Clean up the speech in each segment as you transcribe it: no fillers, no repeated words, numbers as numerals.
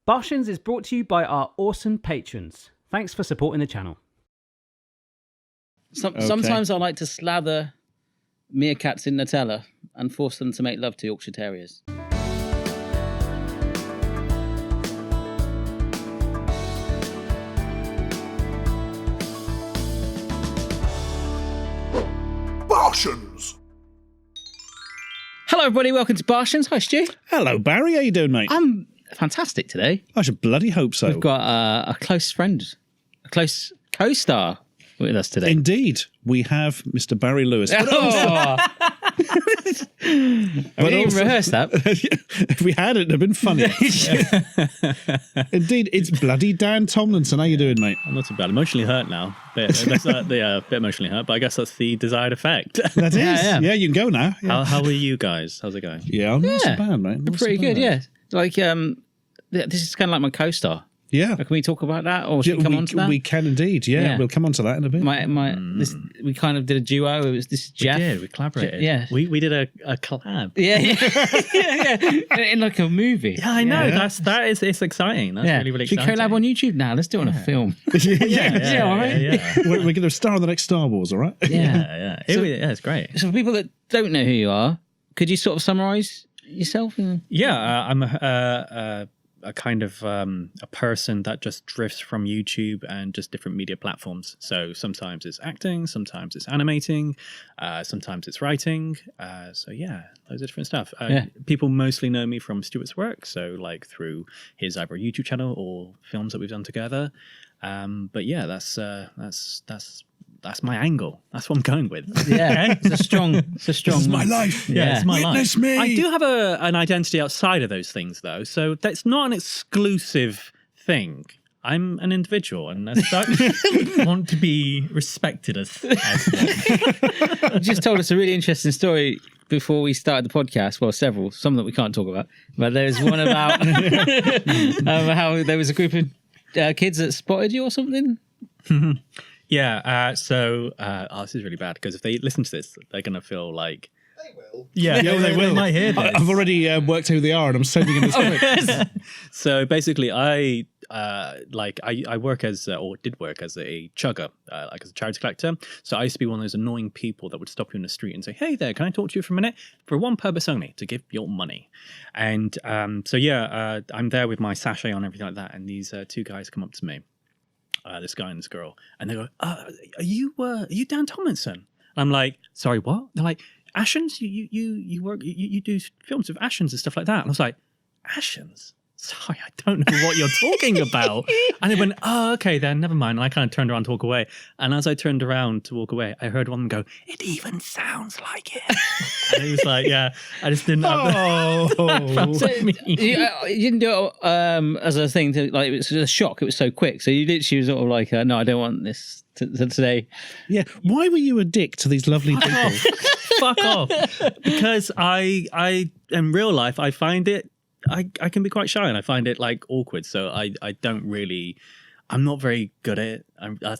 Barshens is brought to you by our awesome patrons. Thanks for supporting the channel. Sometimes I like to slather meerkats in Nutella and force them to make love to Yorkshire Terriers. Barshens! Hello, everybody. Welcome to Barshens. Hi, Stu. Hello, Barry. How you doing, mate? I'm fantastic today. I should bloody hope so. We've got a close friend, a close co-star with us today. Indeed, we have Mr. Barry Lewis. Oh. I didn't even rehearse that. If we had, it'd have been funny. Indeed, it's bloody Dan Tomlinson. How you doing, mate? I'm not too bad. Emotionally hurt now. Bit emotionally hurt, but I guess that's the desired effect. That is. Yeah, you can go now. Yeah, How are you guys? How's it going? yeah I'm not so bad, mate. Not Pretty so good, bad. yeah. Like, this is kind of like my co-star. Yeah. Can we talk about that, or should we come on to that? We can indeed, yeah. We'll come on to that in a bit. We kind of did a duo. This is Jeff. Yeah, we collaborated. Yeah. We did a collab. Yeah. In like a movie. Yeah, I know. Yeah. It's exciting. That's really Should we exciting. collab on YouTube now? Let's do it on a film. Yeah, all right. yeah. We're going to star in the next Star Wars, all right? Yeah. It's great. So for people that don't know who you are, could you sort of summarize yourself? Yeah, I'm a kind of a person that just drifts from YouTube and just different media platforms. So sometimes it's acting, sometimes it's animating, sometimes it's writing. So yeah, loads of different stuff. People mostly know me from Stuart's work, so like through his either YouTube channel or films that we've done together. But yeah, that's my angle. That's what I'm going with. Yeah, it's a strong. This is my life. Yeah, it's my Witness life. me. I do have an identity outside of those things, though, so that's not an exclusive thing. I'm an individual, and as such, want to be respected as one. You just told us a really interesting story before we started the podcast. Well, some that we can't talk about, but there's one about how there was a group of kids that spotted you or something. Yeah, this is really bad, because if they listen to this, they're going to feel like... They will. Yeah, they will. Might hear this. I've already worked out who they are, and I'm sending them this quick. So basically, I work as, or did work as a chugger, like as a charity collector. So I used to be one of those annoying people that would stop you in the street and say, "Hey there, can I talk to you for a minute?" For one purpose only, to give your money. And I'm there with my sachet on, everything like that, and these two guys come up to me. This guy and this girl, and they go, "Are you Dan Tomlinson?" And I'm like, "Sorry, what?" They're like, "Ashens, you work, you do films with Ashens and stuff like that." And I was like, "Ashens? Sorry, I don't know what you're talking about." And they went, "Oh, okay, then never mind." And I kind of turned around to walk away. And as I turned around to walk away, I heard one of them go, "It even sounds like it." And it was like, yeah, I just didn't have So you didn't do it as a thing to, like, it was a shock. It was so quick. So you literally was sort of like, "No, I don't want this today." Yeah. Why were you a dick to these lovely people? Fuck off. Because I in real life, I find it, I can be quite shy, and I find it like awkward. So I don't really, I'm not very good at it.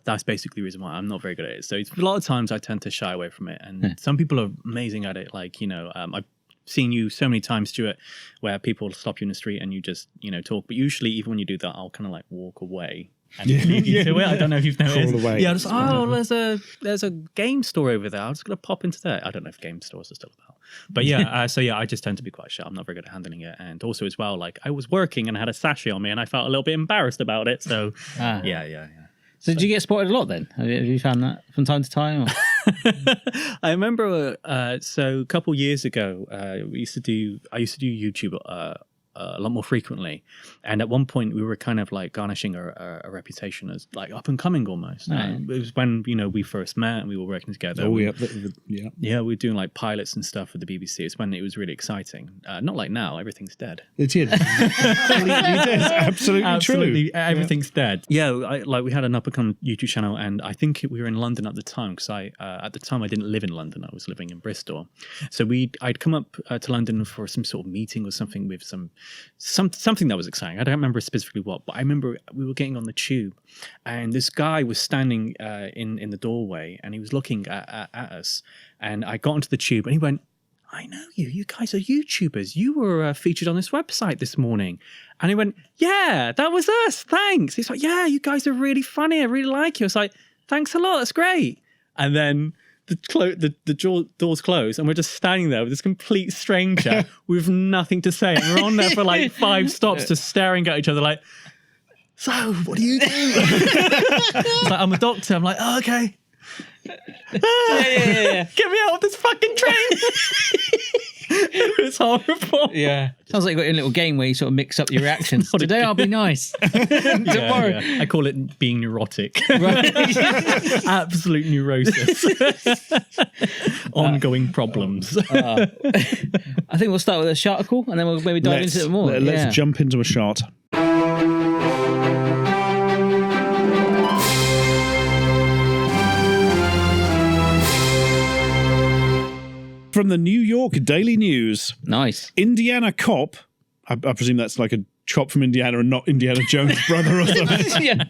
That's basically the reason why I'm not very good at it. So a lot of times I tend to shy away from it. And some people are amazing at it. Like, I've seen you so many times, Stuart, where people stop you in the street and you just, talk. But usually, even when you do that, I'll kind of like walk away and leave you to it. I don't know if you've noticed. Crawl away. Yeah, just, there's a game store over there. I'm just going to pop into there. I don't know if game stores are still about. But yeah, I just tend to be quite shy. I'm not very good at handling it. And also as well, like, I was working and I had a sachet on me and I felt a little bit embarrassed about it. So yeah. So did you get spotted a lot then? Have you found that from time to time? Or? I remember, so a couple years ago, I used to do YouTube a lot more frequently, and at one point we were kind of like garnishing a reputation as like up and coming almost. It was when we first met and we were working together. Oh, we were doing like pilots and stuff for the BBC. It's when it was really exciting. Not like now, everything's dead. It did. Absolutely true. Everything's dead. Yeah, we had an up and coming YouTube channel, and I think we were in London at the time, because at the time I didn't live in London. I was living in Bristol. So I'd come up to London for some sort of meeting or something with something that was exciting. I don't remember specifically what, but I remember we were getting on the tube, and this guy was standing in the doorway, and he was looking at us. And I got into the tube, and he went, I know you. You guys are YouTubers. You were featured on this website this morning. And he went, yeah, that was us. Thanks. He's like, yeah, you guys are really funny. I really like you. I was like, thanks a lot. That's great. And then the doors close and we're just standing there with this complete stranger with nothing to say. And we're on there for like 5 stops just staring at each other like, so what do you do? It's like, I'm a doctor. I'm like, oh, okay. Yeah. Get me out of this fucking train. It was horrible. Yeah. Sounds like you've got your little game where you sort of mix up your reactions. Today I'll be nice. Tomorrow. Yeah. I call it being neurotic. Right. Absolute neurosis. Ongoing problems. I think we'll start with a sharticle and then we'll maybe dive into it more. Let's jump into a shot. From the New York Daily News. Nice. Indiana cop, I presume that's like a cop from Indiana and not Indiana Jones' brother or something. Yeah.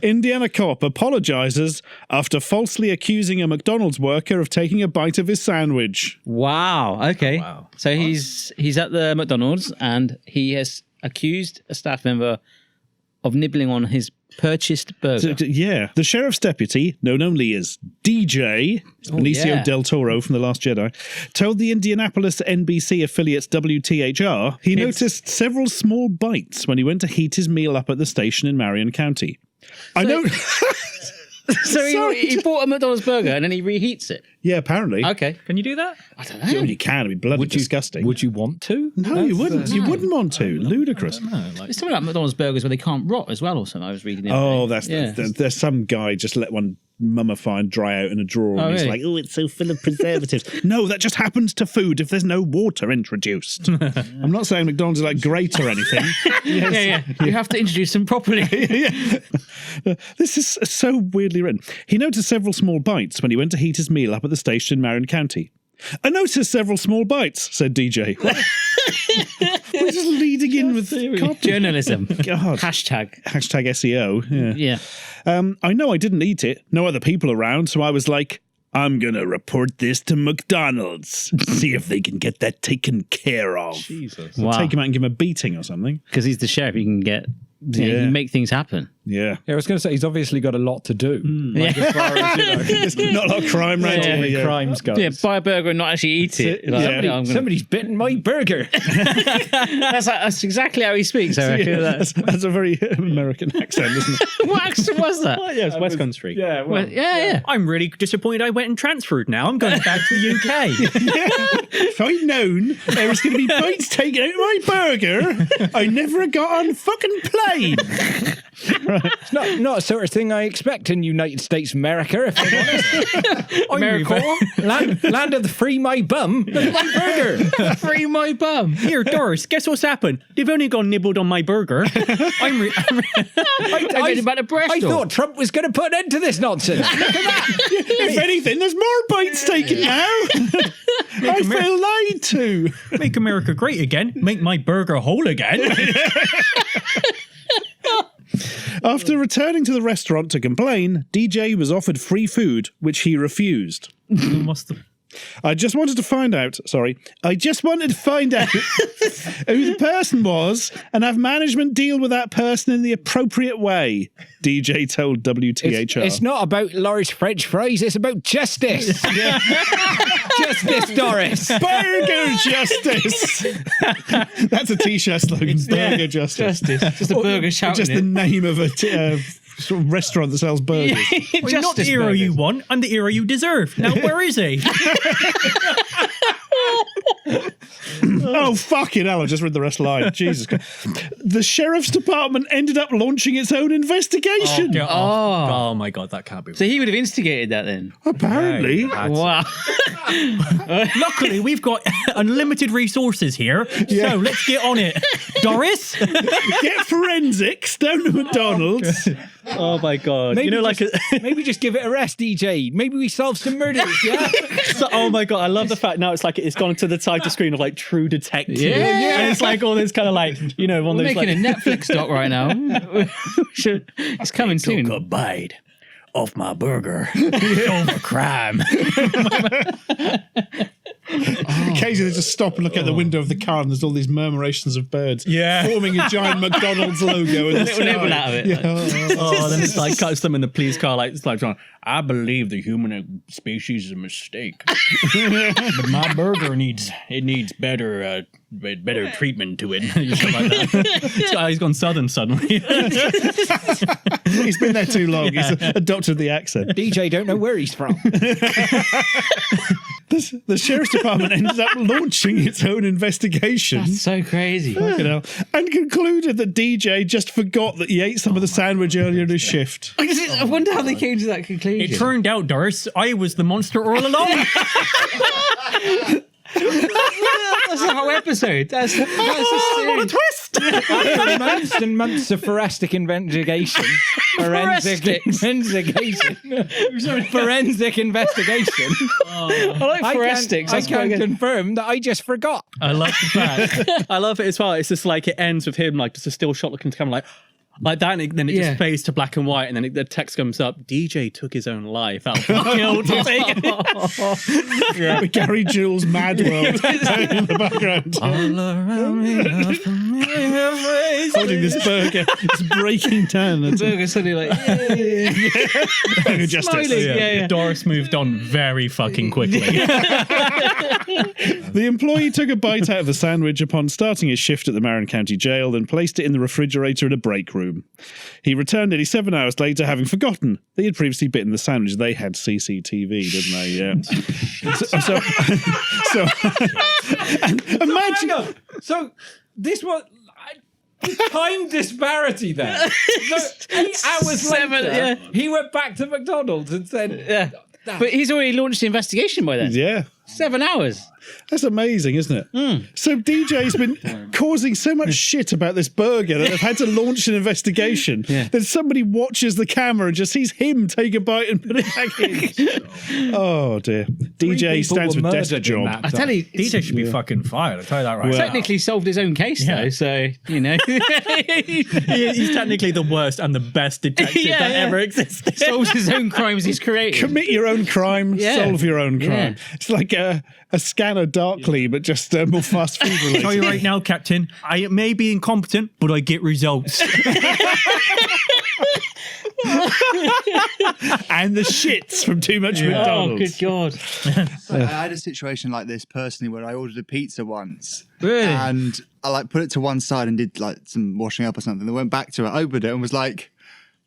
Indiana cop apologizes after falsely accusing a McDonald's worker of taking a bite of his sandwich. Wow. Okay. Wow. So he's at the McDonald's and he has accused a staff member of nibbling on his purchased burger. Yeah. The sheriff's deputy, known only as DJ, Benicio del Toro from The Last Jedi, told the Indianapolis NBC affiliate WTHR he noticed several small bites when he went to heat his meal up at the station in Marion County. I know... So he bought a McDonald's burger and then he reheats it. Yeah, apparently. Okay. Can you do that? I don't know. You can. It'd be bloody disgusting. Would you want to? No, you wouldn't. You wouldn't want to. Ludicrous. There's something like McDonald's burgers where they can't rot as well or something. I was reading it. Oh, there's some guy just let one mummify and dry out in a drawer and he's like, oh, it's so full of preservatives. No, that just happens to food if there's no water introduced. I'm not saying McDonald's is like great or anything. Yeah. You have to introduce them properly. This is so weirdly written. He noticed several small bites when he went to heat his meal up at the station in Marion County. I noticed several small bites, said DJ. We're just leading in with Journalism. God. Hashtag SEO. Yeah. I know I didn't eat it. No other people around, so I was like, I'm going to report this to McDonald's. See if they can get that taken care of. Jesus. So take him out and give him a beating or something. Because he's the sheriff, he can get... Yeah. He can make things happen. Yeah. I was going to say, he's obviously got a lot to do. Like, as far as, There's not a lot of crime around here. crimes go. Yeah, buy a burger and not actually eat it. Like, Somebody's bitten my burger. That's exactly how he speaks, I reckon. That's a very American accent, isn't it? What accent was that? Yeah, it's West Country. Yeah, well, Yeah. I'm really disappointed I went and transferred now. I'm going back to the UK. If I'd known there was going to be bites taken out of my burger, I never got on fucking plane. it's not a sort of thing I expect in United States America, if I'm honest. America? Land of the free my bum. Look at my burger. Free my bum. Here, Doris, guess what's happened? They've only gone nibbled on my burger. I about to breast I thought Trump was going to put an end to this nonsense. Look at that. If anything, there's more bites taken now. I feel lied to. Make America great again. Make my burger whole again. After returning to the restaurant to complain, DJ was offered free food, which he refused. I just wanted to find out who the person was and have management deal with that person in the appropriate way, DJ told WTHR. It's not about Laurie's French fries, it's about justice. Justice, Doris. Burger justice. That's a t-shirt slogan. Burger justice. Just a burger shouting Just the name of a sort of restaurant that sells burgers. Well, not the hero you want, I'm the hero you deserve. Now, where is he? Oh, fucking hell, I just read the rest line. Jesus Christ. The sheriff's department ended up launching its own investigation. Oh my God, that can't be. So he would have instigated that then? Apparently. Wow. Luckily, we've got unlimited resources here, so let's get on it. Doris? Get forensics down to McDonald's. Oh my God. Maybe Maybe maybe just give it a rest, DJ. Maybe we solve some murders, yeah? oh my God, I love the fact now it's like it's gone to the title screen of like True Detective. Yeah. And it's like all this kind of like, one We're of those making like... a Netflix doc right now. It's coming soon. Took a bite of my burger. Over crime. Occasionally they just stop and look out the window of the car and there's all these murmurations of birds forming a giant McDonald's logo in the little nibble out of it. Yeah. Then it's like cuts them in the police car, like it's like John. I believe the human species is a mistake, but my burger needs better treatment to it. Something like that. He's gone southern suddenly. He's been there too long. He's adopted the accent. DJ don't know where he's from. The sheriff's department ended up launching its own investigation. That's so crazy. Fucking hell. And concluded that DJ just forgot that he ate some of the sandwich earlier in his shift. I wonder how they came to that conclusion. It turned out, Doris, I was the monster all along. That's the whole episode. That's a What a twist! After months and months of forensic investigation. Forensic investigation. I like forensics. I can confirm that I just forgot. I love the fact. I love it as well. It's just like it ends with him like just a still shot looking to camera like that, and then it just fades to black and white, and then the text comes up. DJ took his own life out of killed. With Gary Jules' Mad World in the background. All around me, Holding this burger. It's breaking down. The burger's suddenly like, Burger justice. Yeah. Doris moved on very fucking quickly. The employee took a bite out of the sandwich upon starting his shift at the Marin County Jail, then placed it in the refrigerator in a break room. He returned nearly 7 hours later, having forgotten that he had previously bitten the sandwich. They had CCTV, didn't they? Yeah. And imagine. So this was time disparity there. So 8 hours later, he went back to McDonald's and said, But he's already launched the investigation by then. Yeah. 7 hours. That's amazing, isn't it? So DJ's been causing so much shit about this burger that they've had to launch an investigation. Then somebody watches the camera and just sees him take a bite and put it back in. Oh dear. DJ stands for desk job. I tell you, DJ should be fucking fired. I tell you that right. Well, technically solved his own case though, so you know. He's technically the worst and the best detective that ever existed. Solves his own crimes he's created. commit your own crime, solve your own crime. It's like a Scanner Darkly, but just more fast food related. Tell you right now, Captain, I may be incompetent, but I get results. And the shits from too much McDonald's. Oh, good God. So I had a situation like this personally where I ordered a pizza once. Really? And I put it to one side and did like some washing up or something. Then went back to it, opened it and was like,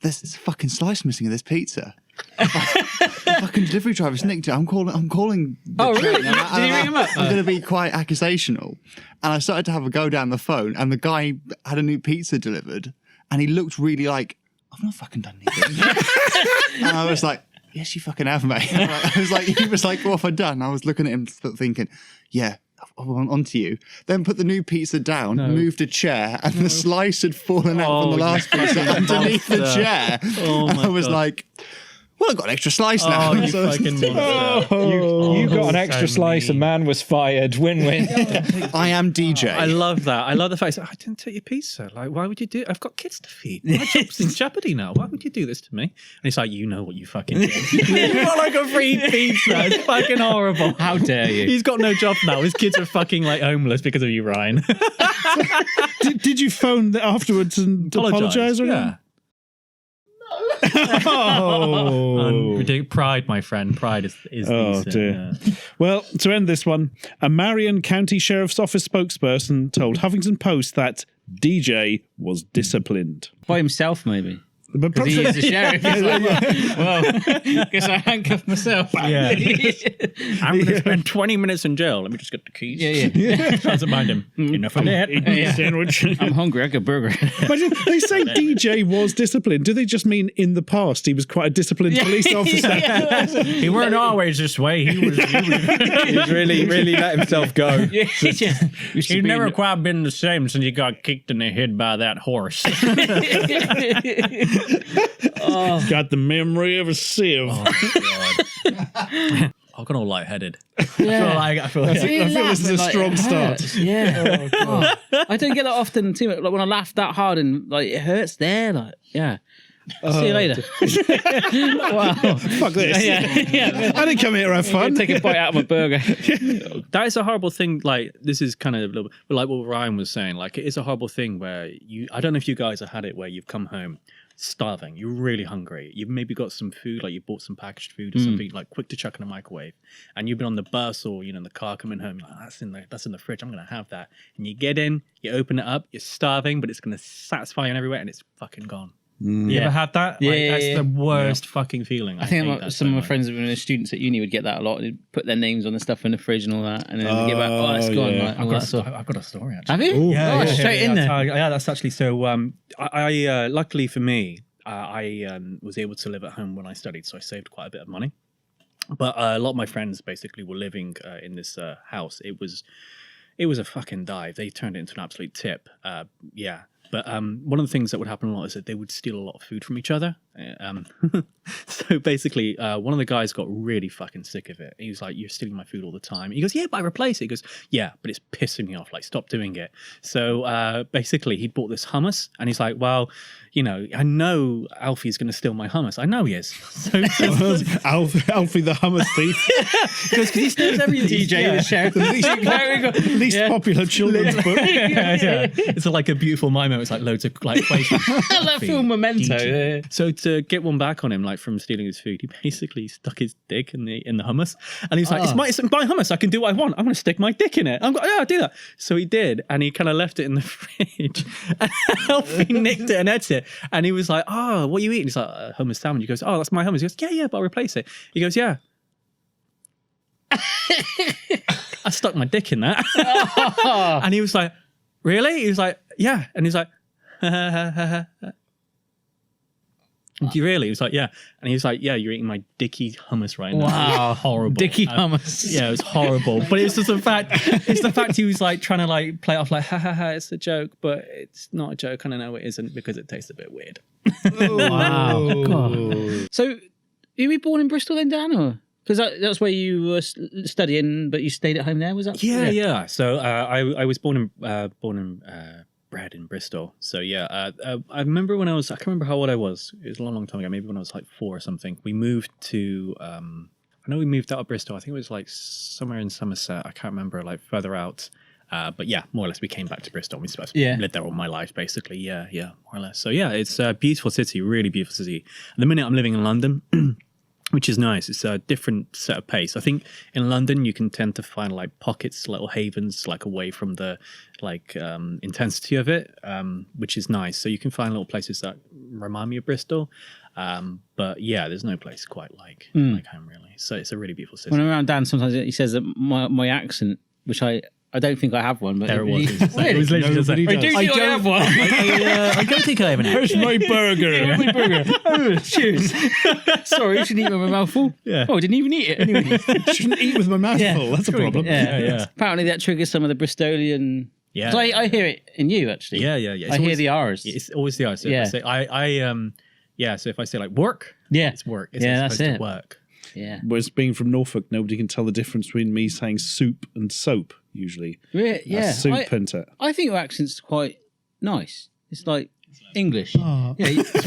there's a fucking slice missing of this pizza. The fucking delivery driver's nicked it. I'm calling. Oh, really? Did you ring him up? I'm going to be quite accusational. And I started to have a go down the phone, and the guy had a new pizza delivered, and he looked really like, I've not fucking done anything. And I was like, yes, you fucking have, mate. He was like, what have I done? I was looking at him thinking, yeah, I went on to you. Then put the new pizza down, moved a chair, and the slice had fallen out from the last pizza underneath the chair. Oh, and I was like, well, I've got an extra slice now. Oh, you fucking monster. you got an extra slice, a man was fired, win-win. I am DJ. I love that. I love the fact, I didn't take your pizza. Like, why would you do it? I've got kids to feed. My job's in jeopardy now. Why would you do this to me? And he's like, you know what you fucking did. You got like a free pizza. It's fucking horrible. How dare you? He's got no job now. His kids are fucking like homeless because of you, Ryan. Did you phone afterwards and apologise or not? Oh. Pride, my friend. Pride is decent. Dear. Well, to end this one, a Marion County Sheriff's Office spokesperson told Huffington Post that DJ was disciplined. By himself, maybe. But Because he is the sheriff. He's like, well, guess I handcuffed myself. Yeah. I'm going to spend 20 minutes in jail. Let me just get the keys. Yeah. Doesn't mind him. Enough of that. sandwich. I'm hungry. I got a burger. Imagine, they say DJ was disciplined. Do they just mean in the past he was quite a disciplined police officer? He weren't always this way. He was He's really let himself go. He's never quite been the same since he got kicked in the head by that horse. Got the memory of a sieve. I got all lightheaded. Yeah. I feel I feel this is a strong start. Yeah. I don't get that often too. Like when I laugh that hard and like it hurts there. Like yeah. See you later. Wow. Fuck this. Yeah. I didn't come here to have fun. Take a bite out of my burger. That is a horrible thing. Like, this is kind of a little bit like what Ryan was saying. Like, it is a horrible thing where I don't know if you guys have had it where you've come home starving, you're really hungry, you've maybe got some food, like you bought some packaged food or something like quick to chuck in the microwave, and you've been on the bus or in the car coming home, like, that's in the fridge, I'm gonna have that, and you get in, you open it up, you're starving, but it's gonna satisfy you in everywhere, and it's fucking gone. You ever had that? That's the worst fucking feeling. I think some of my friends who were students at uni would get that a lot. They'd put their names on the stuff in the fridge and all that, and then they get back, that's gone. yeah. Like, I've got a story actually. have you? Yeah, Straight in there. That's actually so. I luckily for me, I was able to live at home when I studied, so I saved quite a bit of money. But a lot of my friends basically were living in this house. It was a fucking dive. They turned it into an absolute tip. But one of the things that would happen a lot is that they would steal a lot of food from each other. So basically, one of the guys got really fucking sick of it. He was like, "You're stealing my food all the time." He goes, "Yeah, but I replace it." He goes, "Yeah, but it's pissing me off. Like, stop doing it." So basically, he bought this hummus, and he's like, "Well, I know Alfie's going to steal my hummus. I know he is." So Alfie the hummus thief. because he steals everything. DJ the sheriff. the least popular children's book. Yeah. It's like a beautiful mime. It's like loads of like equations. That film Memento. DJ. So to get one back on him, like from stealing his food, he basically stuck his dick in the hummus, and he's like, "It's my hummus. I can do what I want. I'm going to stick my dick in it." I'm going, "Yeah, I'll do that." So he did, and he kind of left it in the fridge. And Alfie nicked it and ate it, and he was like, "Oh, what are you eating?" He's like, "Hummus sandwich." He goes, "Oh, that's my hummus." He goes, "Yeah, but I'll replace it." He goes, "Yeah." I stuck my dick in that, and he was like, "Really?" He was like, "Yeah," and he's like, "Do you really?" He was like, "Yeah," and he was like, "Yeah, you're eating my dicky hummus right now." Wow. Horrible. Dicky hummus. Yeah, it was horrible. But it's just the fact. It's the fact he was like trying to like play it off like, "Ha ha ha, it's a joke," but it's not a joke, and I know it isn't because it tastes a bit weird. Wow. God. So, you were born in Bristol then, Dan, or? Because that's where you were studying, but you stayed at home there, was that? Yeah. So I was born in bred in Bristol. So yeah, I remember when I can't remember how old I was. It was a long time ago. Maybe when I was like 4 or something. We moved to. I know we moved out of Bristol. I think it was like somewhere in Somerset. I can't remember, like further out. But yeah, more or less, we came back to Bristol. We lived there all my life, basically. Yeah, more or less. So yeah, it's a beautiful city, really beautiful city. At the minute, I'm living in London. Which is nice. It's a different set of pace. I think in London you can tend to find like pockets, little havens, like away from the like intensity of it, which is nice. So you can find little places that remind me of Bristol. But yeah, there's no place quite like home really. So it's a really beautiful city. When I'm around Dan, sometimes he says that my accent, which I don't think I have one, but There it was. It was literally just Nobody like, does. I don't have one. I don't think I have an accent. Where's my burger? My burger. Cheers. Sorry, I shouldn't eat with my mouth full. Yeah. Oh, I didn't even eat it. Anyway. Shouldn't eat with my mouth full. That's a problem. Yeah. Apparently that triggers some of the Bristolian. Yeah. So I hear it in you actually. Yeah. It's I hear always- the R's. It's always the R. So Yeah. if I say, so if I say like work, Yeah. it's work. It's That's supposed it. to work. Yeah. Whereas being from Norfolk, nobody can tell the difference between me saying soup and soap, usually. Yeah. That's soup, isn't it? I think your accent's quite nice. It's like English. Oh. Yeah. That's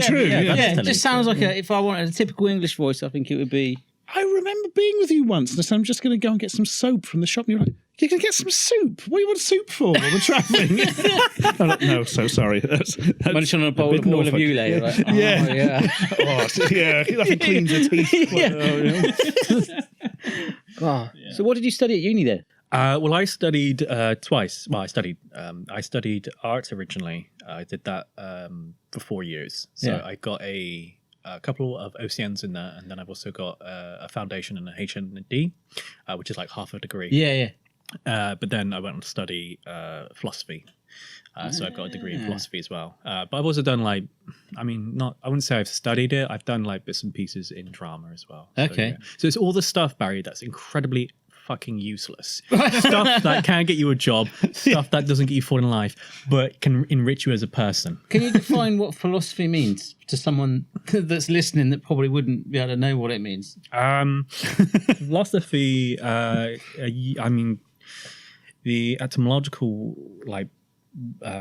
true. Yeah, it just sounds like if I wanted a typical English voice, I think it would be. I remember being with you once and I said, I'm just going to go and get some soap from the shop. And you're like, you can get some soup? What do you want soup for? We're travelling. I'm like, no, so sorry. That's Munching on a bowl bit of all of Norfolk. you later. Like, oh, Yeah. yeah. Nothing cleans your teeth. God. So what did you study at uni then? Well, I studied twice. Well, I studied art originally. I did that for 4 years. So Yeah. I got a couple of OCNs in there, and then I've also got a foundation and a HND, which is like half a degree. Yeah. But then I went on to study philosophy. So I've got a degree in philosophy as well. But I've also done I wouldn't say I've studied it. I've done like bits and pieces in drama as well. So, Okay. yeah. So it's all the stuff, Barry, that's incredibly fucking useless. Stuff that can't get you a job, stuff that doesn't get you forward in life, but can enrich you as a person. Can you define what philosophy means to someone that's listening that probably wouldn't be able to know what it means? Philosophy, the etymological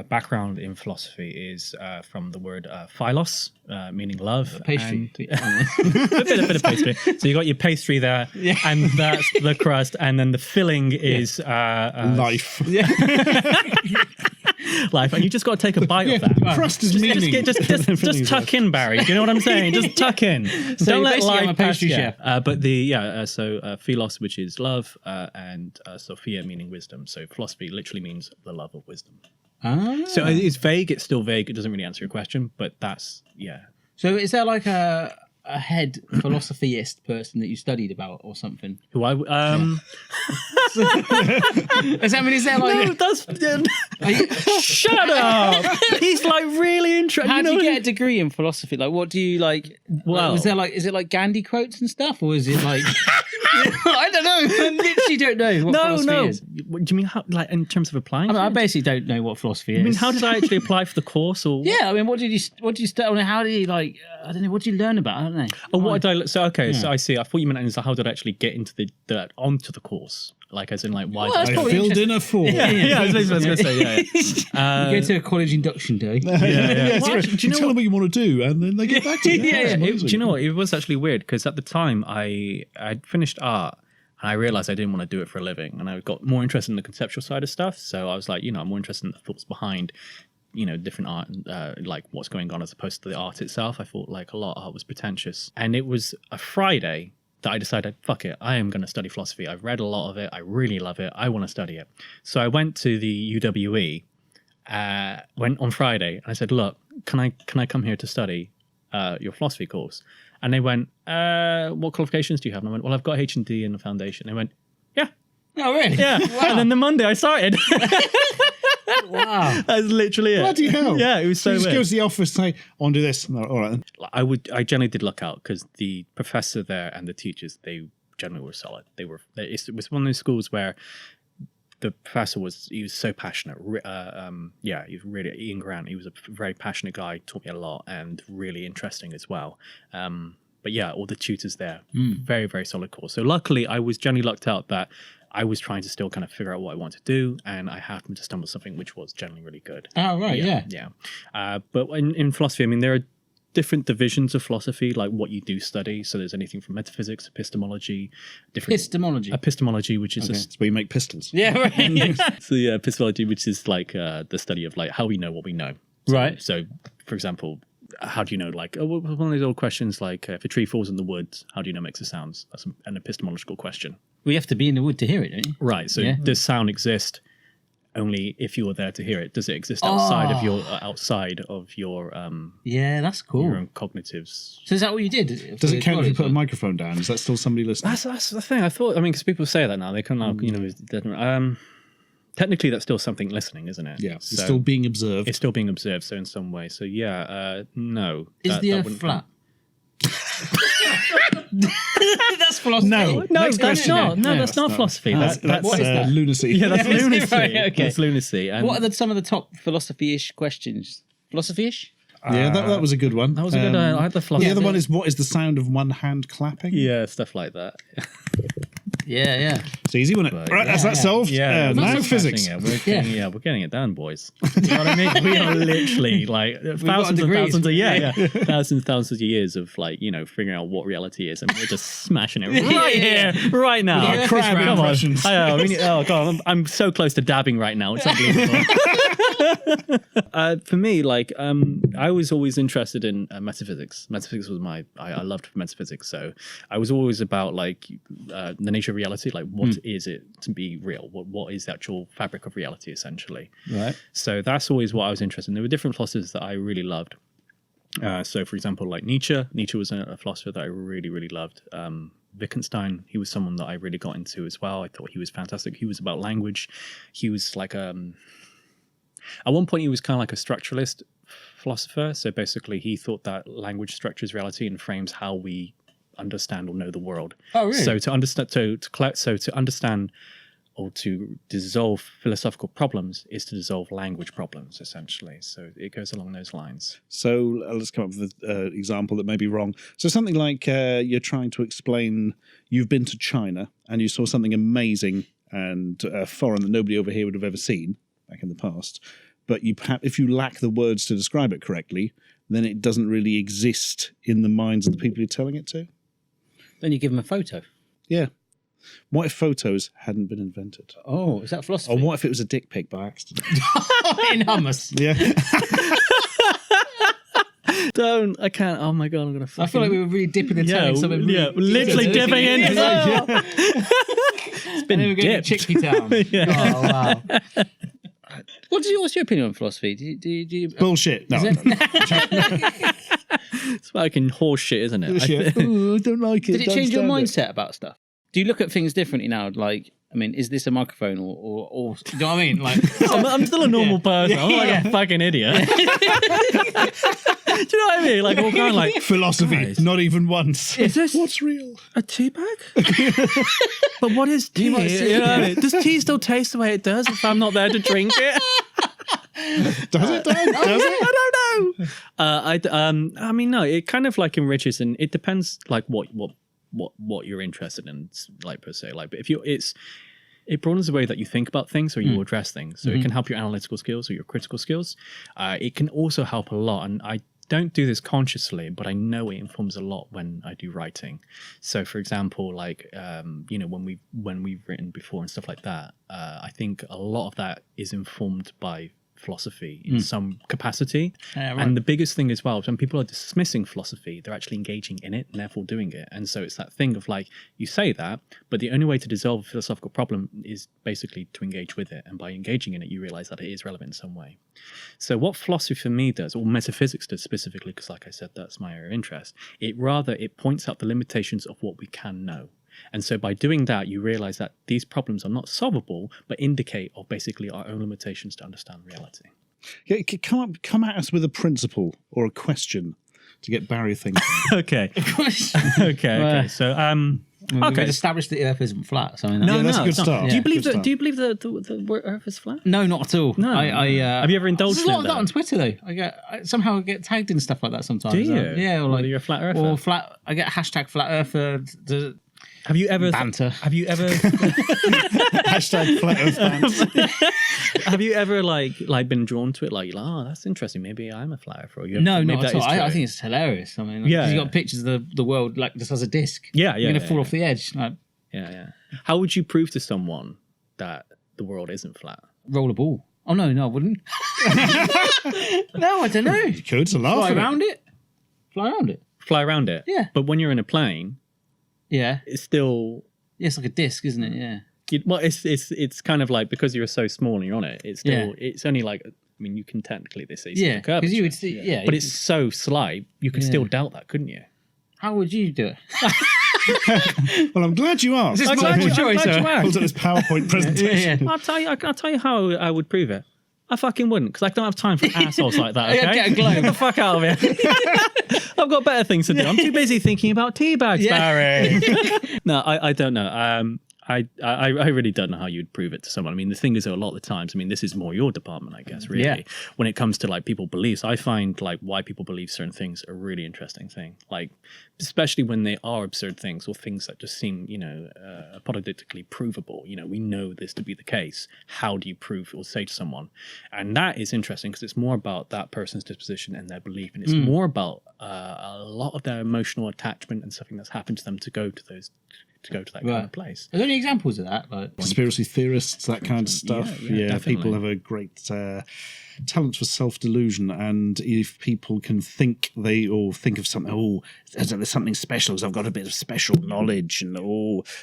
background in philosophy is from the word philos, meaning love. Pastry. And, a bit of pastry. So you got your pastry there, and that's the crust, and then the filling is Life. life, and you just got to take a bite of that. Crust is meaning. Just tuck in, Barry. Do you know what I'm saying? Just tuck in. Don't let basically I'm a life pastry pass. chef. But so philos, which is love, and Sophia, meaning wisdom. So philosophy literally means the love of wisdom. So it's vague. It's still vague. It doesn't really answer your question, but that's So is there like a head philosophyist person that you studied about or something? Who I Is there like... No, that's shut up. He's like really interesting. How do you get a degree in philosophy? Like, what do you like? Well- is it like Gandhi quotes and stuff, or is it like? I don't know. I literally don't know what philosophy is. What do you mean? How, like in terms of applying? I it? basically don't know what philosophy is. I mean, how did I actually apply for the course? Or Yeah, I mean, what did you study? I mean, how did you like? I don't know. What did you learn about? I don't know. Oh, what did I? So okay, so I see. I thought you meant how did I actually get into onto the course? Like as in like why? Well, did that's I filled in a form. yeah, I was going to say yeah. You go to a college induction day. Yeah, What? right. Do you know tell them what you want to do, and then they get back to you. That's Do amazing. you know what? It was actually weird because at the time I'd finished art and I realized I didn't want to do it for a living, and I got more interested in the conceptual side of stuff. So I was like, I'm more interested in the thoughts behind, different art, like what's going on as opposed to the art itself. I thought like a lot of art was pretentious, and it was a Friday that I decided, fuck it, I am going to study philosophy. I've read a lot of it. I really love it. I want to study it. So I went to the UWE, went on Friday, and I said, look, can I come here to study your philosophy course? And they went, what qualifications do you have? And I went, well, I've got H&D in the foundation. They went, yeah. Oh, really? Yeah. Wow. And then the Monday I started. Wow. That's literally it. Bloody hell. Yeah, it was so just weird. goes to the office and say, I want to do this. No, all right then. I generally did look out because the professor there and the teachers, they generally were solid. It was one of those schools where the professor was so passionate. He was really Ian Grant. He was a very passionate guy. Taught me a lot and really interesting as well. But yeah, all the tutors there, very very solid course. So luckily, I was generally lucked out that I was trying to still kind of figure out what I wanted to do, and I happened to stumble something which was generally really good. Oh, right, Yeah. But in philosophy, I mean, there are different divisions of philosophy, like what you do study. So there's anything from metaphysics, epistemology, epistemology, which is It's where you make pistols. Yeah, right. so epistemology, which is like the study of like how we know what we know. Right. So, for example, how do you know? Like one of those old questions, like if a tree falls in the woods, how do you know it makes a sound? That's an epistemological question. We have to be in the wood to hear it, don't you? Right. So Yeah. does sound exist only if you were there to hear it? Does it exist outside of your Yeah, that's cool. your own cognitives? So is that what you did? Does it count if you put a microphone down? Is that still somebody listening? That's the thing. I thought. I mean, because people say that now, they kind of technically that's still something listening, isn't it? Yeah, it's So still being observed. it's still being observed. So in some way, so yeah, no. Is the that earth wouldn't flat? count. That's philosophy. No. No, Next that's question. not. No, No, that's not philosophy. That's what is that? lunacy. Yeah, that's Yeah, lunacy. right, okay. That's lunacy. And What are some of the top philosophy-ish questions? Philosophy-ish? Yeah, that was a good one. that was a good. I had the philosophy. The other one is, what is the sound of one hand clapping? Yeah, stuff like that. Yeah. It's easy, wasn't it? Right, that's that solved. Yeah, Now that's physics. smashing it. We're getting it down, boys. You know what I mean? We are literally like thousands and degrees. thousands of years of like figuring out what reality is, and we're just smashing it right here, right now. Yeah, crab Come on. impressions. Oh god, I'm so close to dabbing right now. It's unbelievable. For me, like I was always interested in metaphysics. Metaphysics was I loved metaphysics, so I was always about like the nature of reality, like what is it to be real? What is the actual fabric of reality, essentially? Right. So that's always what I was interested in. There were different philosophers that I really loved. So, for example, like Nietzsche. Nietzsche was a philosopher that I really, really loved. Wittgenstein, he was someone that I really got into as well. I thought he was fantastic. He was about language. He was like at one point he was kind of like a structuralist philosopher. So basically he thought that language structures reality and frames how we understand or know the world. Oh, really? So to understand or to dissolve philosophical problems is to dissolve language problems, essentially. So it goes along those lines. So let's come up with an example that may be wrong. So something like you're trying to explain you've been to China and you saw something amazing and foreign that nobody over here would have ever seen back in the past. but if you lack the words to describe it correctly, then it doesn't really exist in the minds of the people you're telling it to. Then you give them a photo. Yeah. What if photos hadn't been invented? Oh, is that philosophy? Or what if it was a dick pic by accident? In hummus. Yeah. Don't. I can't. Oh my God, I'm going to I feel like we were really dipping the toe in something. Yeah, literally dipping into It's been dipped. Chickpea Town. Oh, wow. What's your opinion on philosophy? Do you Bullshit. No. It's fucking horse shit, isn't it? Bullshit. Ooh, I don't like it. Did it Don't change your stand it. mindset about stuff? Do you look at things differently now? Like, I mean, is this a microphone or do you know what I mean? Like, I'm still a normal person. I'm like a fucking idiot. Do you know what I mean? Like, all kind of like Philosophy. Guys. Not even once. Is this What's real? a tea bag? But what is tea? might see- You know what I mean? Does tea still taste the way it does if I'm not there to drink it? Does it? Does it? I don't know. I mean, no. It kind of like enriches, and it depends, like what you're interested in, like per se. Like, but if it broadens the way that you think about things or you address things. So it can help your analytical skills or your critical skills. It can also help a lot, and I don't do this consciously, but I know it informs a lot when I do writing. So, for example, like when we've written before and stuff like that, I think a lot of that is informed by philosophy in some capacity. And the biggest thing as well, when people are dismissing philosophy, they're actually engaging in it and therefore doing it. And so it's that thing of like, you say that, but the only way to dissolve a philosophical problem is basically to engage with it. And by engaging in it, you realize that it is relevant in some way. So what philosophy for me does, or metaphysics does specifically, because like I said, that's my area of interest, it points out the limitations of what we can know. And so by doing that, you realize that these problems are not solvable, but indicate of basically our own limitations to understand reality. Yeah, come at us with a principle or a question to get Barry thinking. Okay. Okay. So, We've established that the Earth isn't flat. So I mean, Yeah, that's a good it's not. start. Do you Yeah, believe good that? Do you believe that the Earth is flat? no, not at all. No. Have you ever indulged There's a lot in of that that? on Twitter though. I somehow get tagged in stuff like that sometimes. Do you? Yeah, or Well, like you're a flat earther. or flat. I get hashtag flat earther. Have you ever Banter. Have you ever? Hashtag flat Earth fans. Have you ever like been drawn to it? Like, you're like, oh, that's interesting. Maybe I'm a flat earther. Or you No, maybe not that at all. is I true. think it's hilarious. I mean, Yeah, you yeah. got pictures of the world like just as a disc. Yeah, You're gonna yeah, fall yeah. off the edge. Like, Yeah. How would you prove to someone that the world isn't flat? roll a ball. Oh no, I wouldn't. No, I don't know. You could, it's a laugh. Fly isn't it? around it. Fly around it. Fly around it. Yeah. But when you're in a plane, Yeah. it's still. Yeah, it's like a disc, isn't it? Yeah. Well, it's kind of like, because you're so small and you're on it. It's still. Yeah. It's only like. I mean, you can technically see Yeah, some because you would curvature. see. Yeah, But it's so slight, you could still doubt that, couldn't you? how would you do it? Well, I'm glad you asked. This I'm is glad multiple choice, you sir. asked. Pulled up this PowerPoint presentation. I'll tell you how I would prove it. I fucking wouldn't, because I don't have time for assholes like that. Okay, Yeah, get a globe. Get the fuck out of here. I've got better things to do. I'm too busy thinking about tea bags, Barry. No, I don't know. I really don't know how you'd prove it to someone. I mean, the thing is, a lot of the times, I mean, this is more your department, I guess, really. Yeah. When it comes to like people beliefs, I find like why people believe certain things a really interesting thing. Like, especially when they are absurd things or things that just seem, apodictically provable. You know, we know this to be the case. How do you prove or say to someone? And that is interesting because it's more about that person's disposition and their belief, and it's more about a lot of their emotional attachment and something that's happened to them to go to that kind of place. Are there any examples of that? Like, Conspiracy theorists, that kind of stuff. Yeah, definitely. People have a great talent for self-delusion, and if people can think of something, there's something special because I've got a bit of special knowledge, and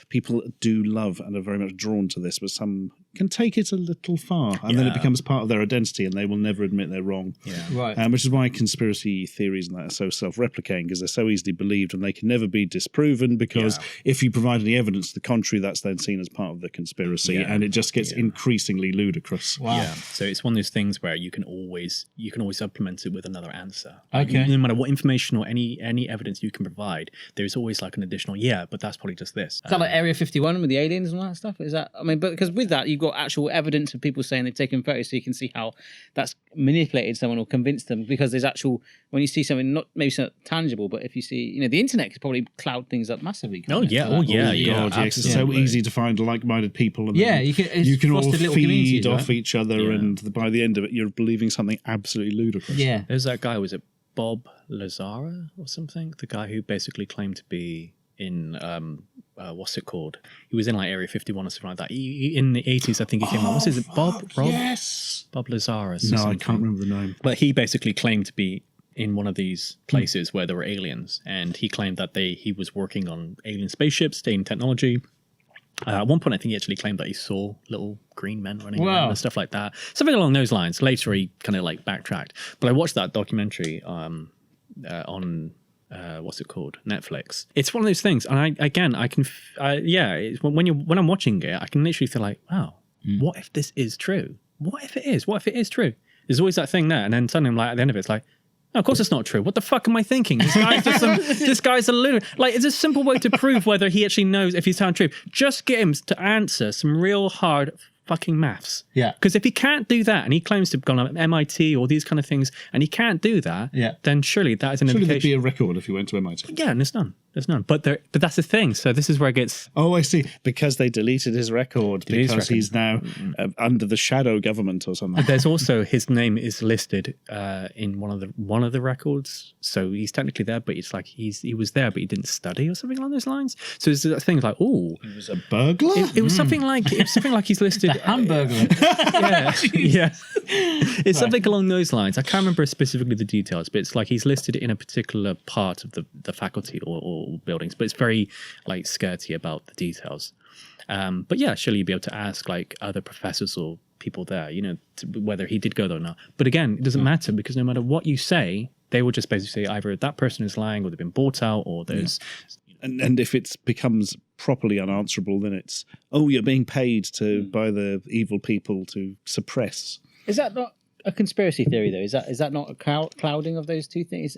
people do love and are very much drawn to this, but some can take it a little far, and then it becomes part of their identity, and they will never admit they're wrong. Yeah. right. Which is why conspiracy theories and that are so self-replicating, because they're so easily believed and they can never be disproven, because if you provide any evidence to the contrary, that's then seen as part of the conspiracy, and it just gets increasingly ludicrous. Wow. Yeah. So it's one of those things where you can always supplement it with another answer. Okay. No matter what information or any evidence you can provide, there's always like an additional, but that's probably just this. Is that like Area 51 with the aliens and all that stuff? Is that, I mean, but because with that, you've got actual evidence of people saying they've taken photos, so you can see how that's manipulated someone or convinced them, because there's actual, when you see something, not maybe something tangible, but if you see, the internet could probably cloud things up massively. God, yes, it's so easy to find like-minded people, and Yeah, you can all fostered little feed communities, off right? each other, and by the end of it, you're of believing something absolutely ludicrous. Yeah. There's that guy, was it Bob Lazara or something? The guy who basically claimed to be in, what's it called? He was in like Area 51 or something like that. In the 80s, I think he came on. What's it? Bob? Rob? Yes. Bob Lazara. No, something. I can't remember the name. But he basically claimed to be in one of these places where there were aliens, and he claimed that he was working on alien spaceships, alien technology. At one point, I think he actually claimed that he saw little green men running around and stuff like that. Something along those lines. Later, he kind of like backtracked. But I watched that documentary on what's it called? Netflix. It's one of those things, and when I'm watching it, I can literally feel like, wow, what if this is true? What if it is? What if it is true? There's always that thing there, and then suddenly I'm like, at the end of it, it's like, no, of course it's not true. What the fuck am I thinking? This guy's this guy's a lunatic. Like, it's a simple way to prove whether he actually knows if he's telling the truth. Just get him to answer some real hard fucking maths. Yeah. Because if he can't do that, and he claims to have gone to MIT or these kind of things, and he can't do that, then surely that is an Surely indication. there'd be a record if you went to MIT. Yeah, and there's none. There's none. But that's the thing. So this is where it gets. Oh, I see. Because they deleted his record Deleted his because record. he's now under the shadow government or something. There's also his name is listed in one of the records, so he's technically there, but it's like he was there, but he didn't study or something along those lines. So there's things like, oh, He was a burglar? it was something like he's listed. Hamburger. Yeah. It's something along those lines. I can't remember specifically the details, but it's like he's listed in a particular part of the faculty or buildings, but it's very like skirty about the details. But yeah, surely you'd be able to ask like other professors or people there, whether he did go there or not. But again, it doesn't matter, because no matter what you say, they will just basically say either that person is lying or they've been bought out or there's... And if it becomes properly unanswerable, then it's, you're being paid by the evil people to suppress. Is that not a conspiracy theory, though? Is that not a clouding of those two things?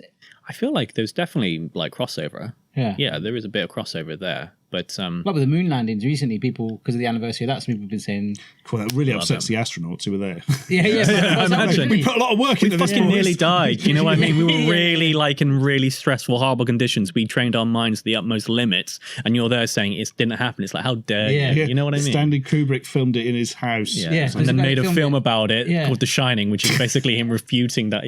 I feel like there's definitely like crossover. Yeah, there is a bit of crossover there. But like with the moon landings recently, people, because of the anniversary of that, some people have been saying, Well, that really upsets the astronauts who were there. I imagine. We put a lot of work into this. fucking boys. nearly died. You know what I mean? We were really like in really stressful, horrible conditions. We trained our minds to the utmost limits, and you're there saying it didn't happen. It's like, how dare you? You know what I mean? Stanley Kubrick filmed it in his house. Yeah. Yeah. And then made a film it. about it called The Shining, which is basically him refuting that,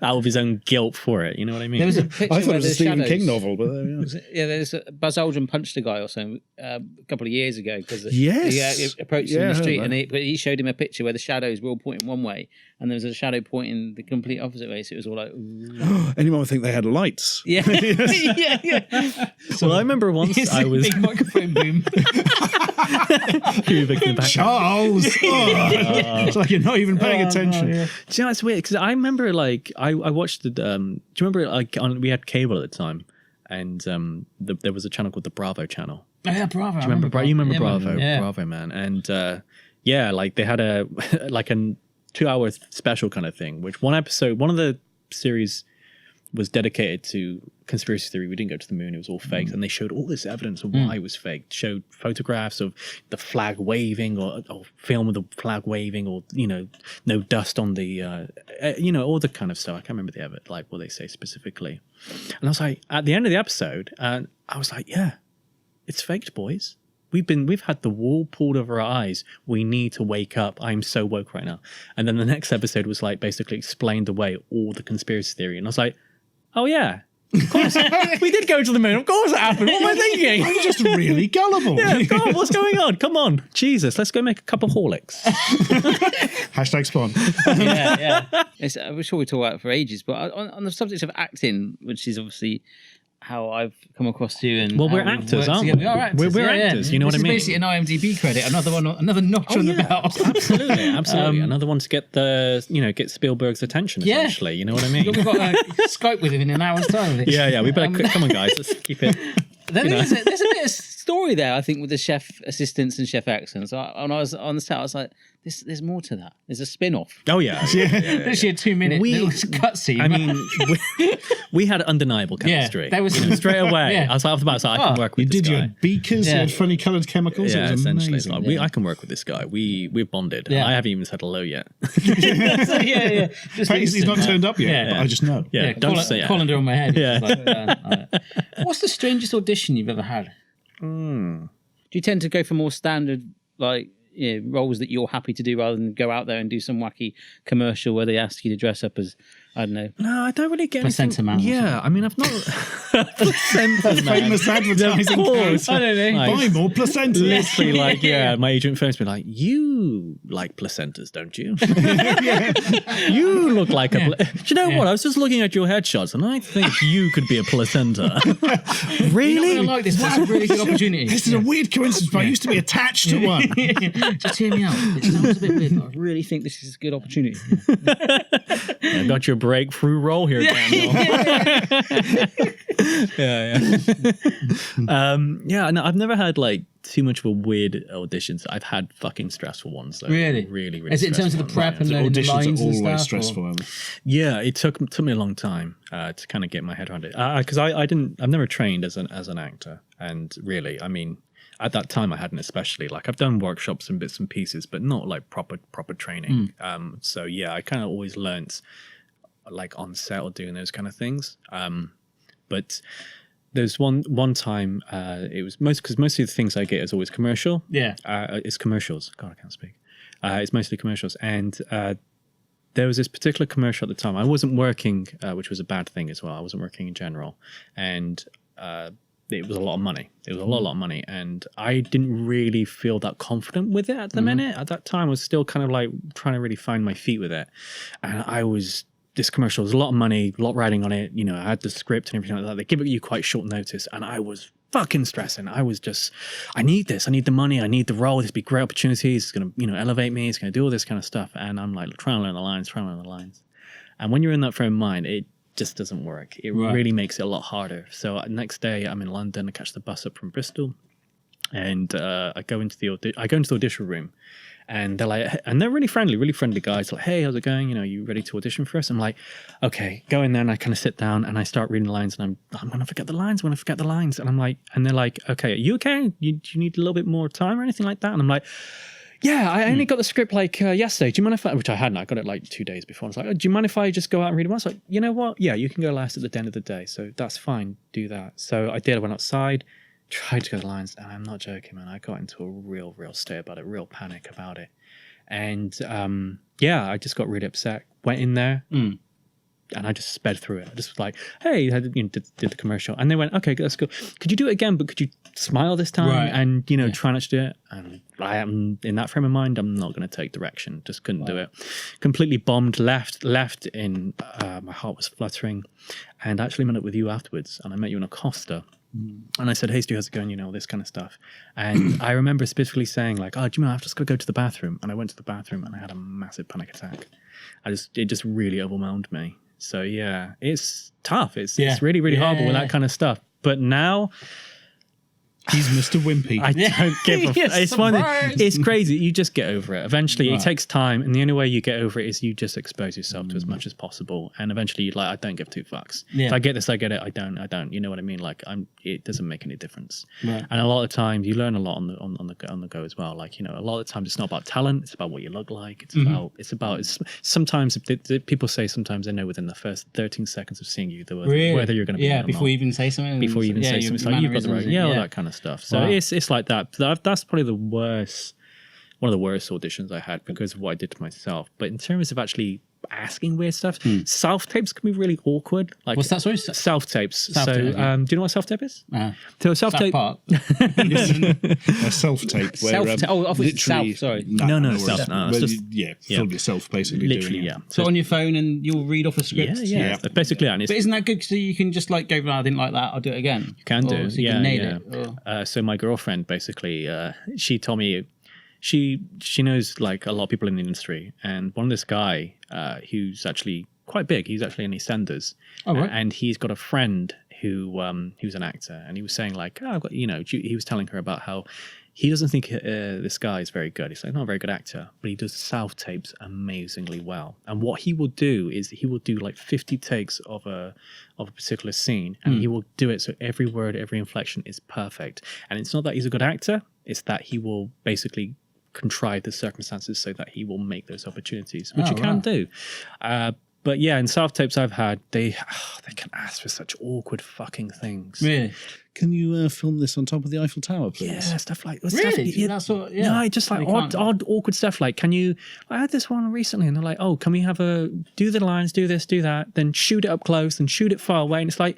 out of his own guilt for it. You know what I mean? there was a picture I thought where it was a the Stephen shadows- King novel, but there we are. there's Buzz Aldrin punched a guy or something a couple of years ago because Yes. he approached him Yeah, in I the heard street, that. but he showed him a picture where the shadows were all pointing one way and there was a shadow pointing the complete opposite way, so it was all like, ooh. Anyone would think they had lights. Yeah. yeah. Well, I remember once I was big microphone boom. Kubrick in the background. Charles! It's like you're not even paying attention. Do you know, it's weird because I remember like I watched the. Do you remember like we had cable at the time, and there was a channel called the Bravo channel. Oh, yeah, Bravo. Do you remember? You remember Yeah, Bravo? yeah. Bravo, man. And like they had a like a 2-hour special kind of thing, which one of the series was dedicated to conspiracy theory. We didn't go to the moon; it was all fake, and they showed all this evidence of why it was fake. Showed photographs of the flag waving, or film of the flag waving, or no dust on the all the kind of stuff. I can't remember what they say specifically. And I was like, at the end of the episode, and I was like, yeah, it's faked, boys. We've had the wool pulled over our eyes. We need to wake up. I'm so woke right now. And then the next episode was like basically explained away all the conspiracy theory, and I was like, oh yeah, of course we did go to the moon. Of course it happened. What am I thinking? I'm just really gullible. Yeah, God, what's going on? Come on, Jesus, let's go make a cup of Horlicks. Hashtag spawn. yeah. I'm sure we talk about it for ages, but on the subject of acting, which is obviously how I've come across you, and Well, we're how we've actors, worked aren't we? together. We are actors. We're actors, you know what I mean? This is basically an IMDb credit, another notch on the belt. Absolutely. Another one to get get Spielberg's attention. Yeah. Essentially, you know what I mean? We've got Skype with him in an hour's time. Yeah. We better come on, guys. Let's keep it. There's a bit of story there, I think, with the chef assistants and chef accents. When I was on the set, I was like, there's more to that. There's a spin-off. Oh yeah. Literally a 2-minute little cutscene. I mean, we had undeniable chemistry. there was straight away. Yeah. I was off the bat, so I can work with You this did guy. your beakers, you Yeah. had funny coloured chemicals. Yeah, it was essentially. amazing. It's like, I can work with this guy. We've bonded. Yeah. I haven't even said hello yet. yeah. Just He's not turned up yet, Yeah. but I just know. Yeah, don't say it. colander on my head. Yeah. What's the strangest audition you've ever had? Do you tend to go for more standard, like, roles that you're happy to do rather than go out there and do some wacky commercial where they ask you to dress up as, I don't know. No, I don't really get Placenta anything. man or Yeah, I mean, I've not. Placenta man. Famous advertising. Of course. I don't know. Buy more placenta. Literally, like, my agent phones me like, you like placentas, don't you? You look like a. Do you know what? I was just looking at your headshots, and I think you could be a placenta. Really? You're not gonna like this. That's a really good opportunity. This is a weird coincidence, but I used to be attached to one. Just hear me out. It sounds a bit weird, but I really think this is a good opportunity. I got your breakthrough role here, Daniel. No, I've never had like too much of a weird auditions. I've had fucking stressful ones though. Really? Really, really. Is it in terms of the prep and learning the Auditions lines are and always stuff? stressful. Aren't they? Yeah, it took me a long time to kind of get my head around it because I've never trained as an actor, and really, I mean, at that time I hadn't, especially like I've done workshops and bits and pieces, but not like proper training. So yeah, I kind of always learnt like on set or doing those kind of things. But there's one time it was because most of the things I get is always commercial. Yeah. It's commercials. God, I can't speak. It's mostly commercials, and there was this particular commercial at the time. I wasn't working, which was a bad thing as well. I wasn't working in general, and it was a lot of money. It was a lot of money, and I didn't really feel that confident with it at the minute. At that time, I was still kind of like trying to really find my feet with it, and this commercial was a lot of money, a lot riding on it. You know, I had the script and everything like that. They give it you quite short notice, and I was fucking stressing. I was just, I need this. I need the money. I need the role. This would be great opportunities. It's going to, elevate me. It's going to do all this kind of stuff. And I'm like trying to learn the lines. And when you're in that frame of mind, it just doesn't work. It really makes it a lot harder. So next day I'm in London. I catch the bus up from Bristol, and I go into the audition room. And they're like, and they're really friendly guys. Like, hey, how's it going? You ready to audition for us? I'm like, okay, go in there. And I kind of sit down and I start reading the lines, and I'm going to forget the lines. And I'm like, and they're like, okay, are you okay? Do you need a little bit more time or anything like that? And I'm like, yeah, I only got the script like yesterday. Do you mind if which I hadn't, I got it like 2 days before. I was like, oh, do you mind if I just go out and read it once? Like, you know what? Yeah, you can go last at the end of the day. So that's fine. Do that. So I did. I went outside, tried to go to the lines, and I'm not joking, man. I got into a real state about it, real panic about it. And I just got really upset. Went in there, and I just sped through it. I just was like, hey, I did the commercial. And they went, okay, that's cool. Could you do it again, but could you smile this time? Right. And, try not to do it. And I am in that frame of mind, I'm not going to take direction. Just couldn't do it. Completely bombed, left in, my heart was fluttering. And I actually met up with you afterwards. And I met you in a Costa. And I said, hey, Stu, how's it going? This kind of stuff. And I remember specifically saying like, oh, do you know, I've just got to go to the bathroom. And I went to the bathroom and I had a massive panic attack. It just really overwhelmed me. So yeah, it's tough. It's really, really horrible with that kind of stuff. But now He's Mr. Wimpy. I don't give a it's crazy. You just get over it. Eventually, it takes time, and the only way you get over it is you just expose yourself to as much as possible. And eventually, you're like, I don't give two fucks. If I get this, I get it. I don't. You know what I mean? Like, it doesn't make any difference. Right. And a lot of times, you learn a lot on the go as well. Like, a lot of the times, it's not about talent. It's about what you look like. It's about. Sometimes people say sometimes they know within the first 13 seconds of seeing you whether you're going to be or before not. you even say something. Before you even say something, it's like you've got the right, all that kind of stuff. So it's like that. That's probably one of the worst auditions I had because of what I did to myself. But in terms of actually asking weird stuff, self-tapes can be really awkward. Like, what's that? Sorry, self-tapes. Self-tape, do you know what self-tape is? So self-tape. A self-tape. Literally. Sorry. No. Self. No, it's just film yourself basically. Literally, doing So on your phone and you'll read off a script. Yeah. Basically, and but isn't that good? So you can just like go, I didn't like that. I'll do it again. You can do. So you can nail it. So my girlfriend basically, she told me. She knows like a lot of people in the industry, and one of this guy who's actually quite big. He's actually in EastEnders, and he's got a friend who's an actor, and he was saying like, oh, I've got, he was telling her about how he doesn't think this guy is very good. He's like, not a very good actor, but he does self-tapes amazingly well. And what he will do is he will do like 50 takes of a particular scene, and he will do it so every word, every inflection is perfect. And it's not that he's a good actor; it's that he will basically contrive the circumstances so that he will make those opportunities, which you can do. But But yeah, in self-tapes I've had, they can ask for such awkward fucking things. Really? Can you film this on top of the Eiffel Tower, please? Yeah, stuff like Really? Stuff, That's what, yeah. No, just like You can't- odd, awkward stuff. Like, I had this one recently, and they're like, "Oh, can we do the lines, do this, do that, then shoot it up close, and shoot it far away?" And it's like,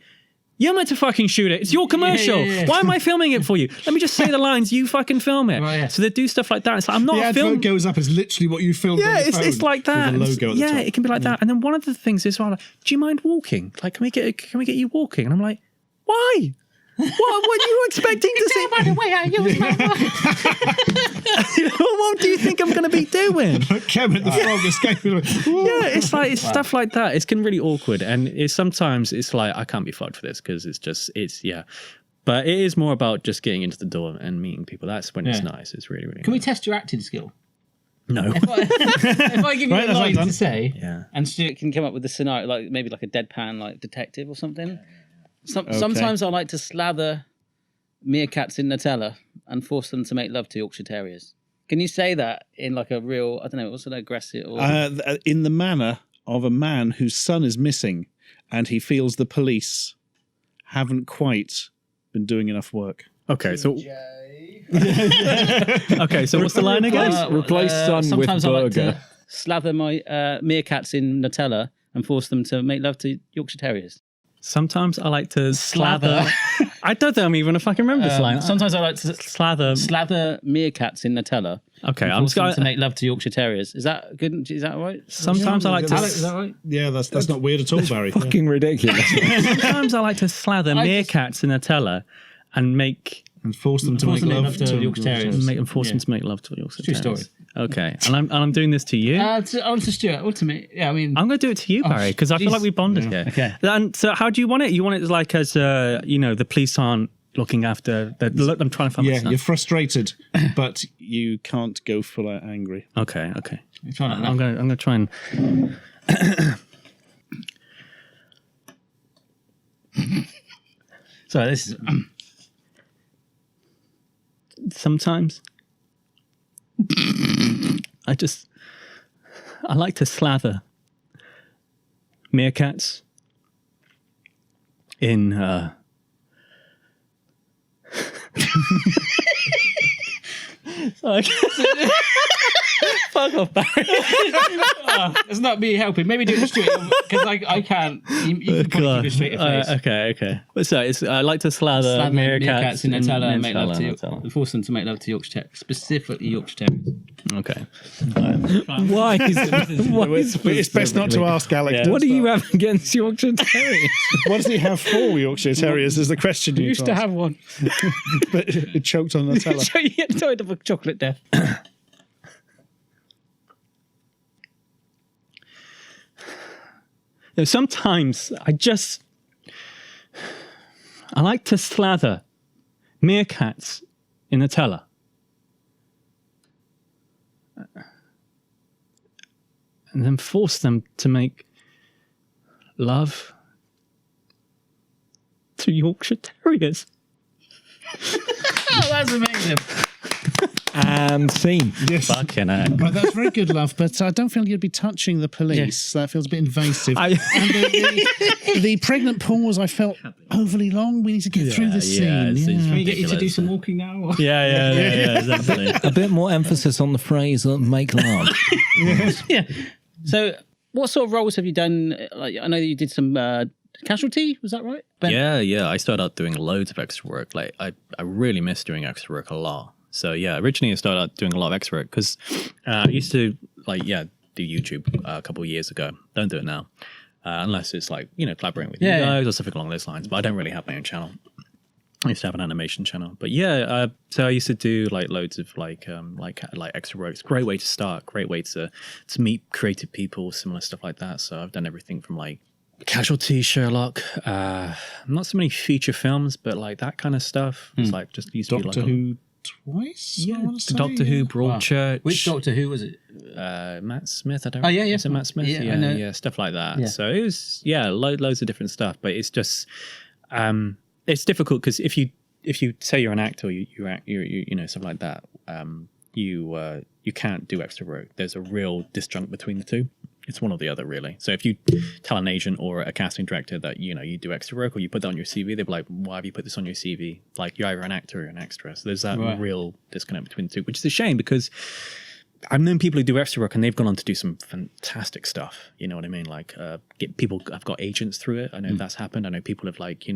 you're meant to fucking shoot it. It's your commercial. yeah. Why am I filming it for you? Let me just say the lines. You fucking film it. Right, yeah. So they do stuff like that. It's like, I'm not The a advert film. goes up as literally what you filmed. Yeah, on the it's phone like that. With the logo at the top. It can be like that. And then one of the things is, well, like, do you mind walking? Like, can we get you walking? And I'm like, why? What were you expecting to see? By the way, I use my What do you think I'm going to be doing? Kermit the Frog escaping. Yeah, it's like stuff like that. It's getting really awkward, and sometimes it's like I can't be fucked for this because it's yeah. But it is more about just getting into the door and meeting people. That's when it's nice. It's really really. Can we nice. test your acting skill? No. If I give you Right, a that's line done. to say, Yeah. and Stuart can come up with a scenario, like maybe like a deadpan, like detective or something. Sometimes I like to slather meerkats in Nutella and force them to make love to Yorkshire Terriers. Can you say that in like a real, I don't know, what's an aggressive or In the manner of a man whose son is missing, and he feels the police haven't quite been doing enough work. Okay, so okay, so what's the line again? Replace son with sometimes I like burger. to slather my meerkats in Nutella and force them to make love to Yorkshire Terriers. Sometimes I like to slather. I don't know even if I can remember this line. Sometimes I like to slather meerkats in Nutella. Okay, and I'm force just them going to make love to Yorkshire Terriers. Is that good? Is that all right? Sometimes I like to. Alex, is that right? Yeah, that's not weird at all, Barry. Fucking ridiculous. Sometimes I like to slather meerkats in Nutella and make And force them to Force make them love to Yorkshire Terriers. force them to make love to Yorkshire True Terriers. story. Okay, and I'm doing this to you. On to Stuart. Ultimately, yeah. I mean, I'm going to do it to you, Barry, because I feel jeez. like we bonded here. Okay. And so, how do you want it? You want it like as the police aren't looking after. I'm trying to find. Yeah, you're frustrated, but you can't go full out angry. Okay. try not I'm going to try and. Sorry, this is. Sometimes I like to slather meerkats in Sorry. Fuck off, Barry. It's not me helping. Maybe do it straight because I can't. You can probably keep it straight face. Okay. So I like to slather meerkats in Nutella and make love to Nutella. force them to make love to Yorkshire Terriers, specifically Yorkshire Terriers. Okay. Why is It's best not to ask Alex. Yeah. Don't What do you start. have against Yorkshire Terriers? What does he have for Yorkshire Terriers is the question you Used to have one. but it choked on Nutella. So you get tired of a chocolate death. Sometimes I like to slather meerkats in Nutella. And then force them to make love to Yorkshire Terriers. Oh, that's amazing. And scene. Yes. Fucking hell. Well, that's very good, love, but I don't feel you'd be touching the police. That feels a bit invasive. And the pregnant pause I felt overly long. We need to get through this scene. Can we get you to do some walking now? Or? Yeah, exactly. A bit more emphasis on the phrase make love. Yeah. So, what sort of roles have you done? Like, I know that you did some Casualty. Was that right? Ben? Yeah. I started out doing loads of extra work. Like I really miss doing extra work a lot. So yeah, originally I started out doing a lot of extra work because I used to do YouTube a couple of years ago. Don't do it now, unless it's like collaborating with you guys or something along those lines. But I don't really have my own channel. I used to have an animation channel, but so I used to do like loads of like extra work. It's a great way to start. Great way to meet creative people, similar stuff like that. So I've done everything from like Casualty, Sherlock, not so many feature films, but like that kind of stuff. It's like just used to be like Doctor Who twice? I wanna say. Doctor Who, Broadchurch. Which Doctor Who was it? Matt Smith, I don't Oh, yeah, know. yeah. Is it Matt Smith? Yeah, I know. Yeah, stuff like that. Yeah. So it was, loads of different stuff, but it's just, it's difficult because if you say you're an actor, or you act, you stuff like that, you can't do extra work. There's a real disjunct between the two. It's one or the other, really. So if you tell an agent or a casting director that, you do extra work or you put that on your CV, they'll be like, why have you put this on your CV? Like, you're either an actor or an extra. So there's that real disconnect between the two, which is a shame because I've known people who do extra work and they've gone on to do some fantastic stuff. You know what I mean? Like, people have got agents through it. I know that's happened. I know people have, like,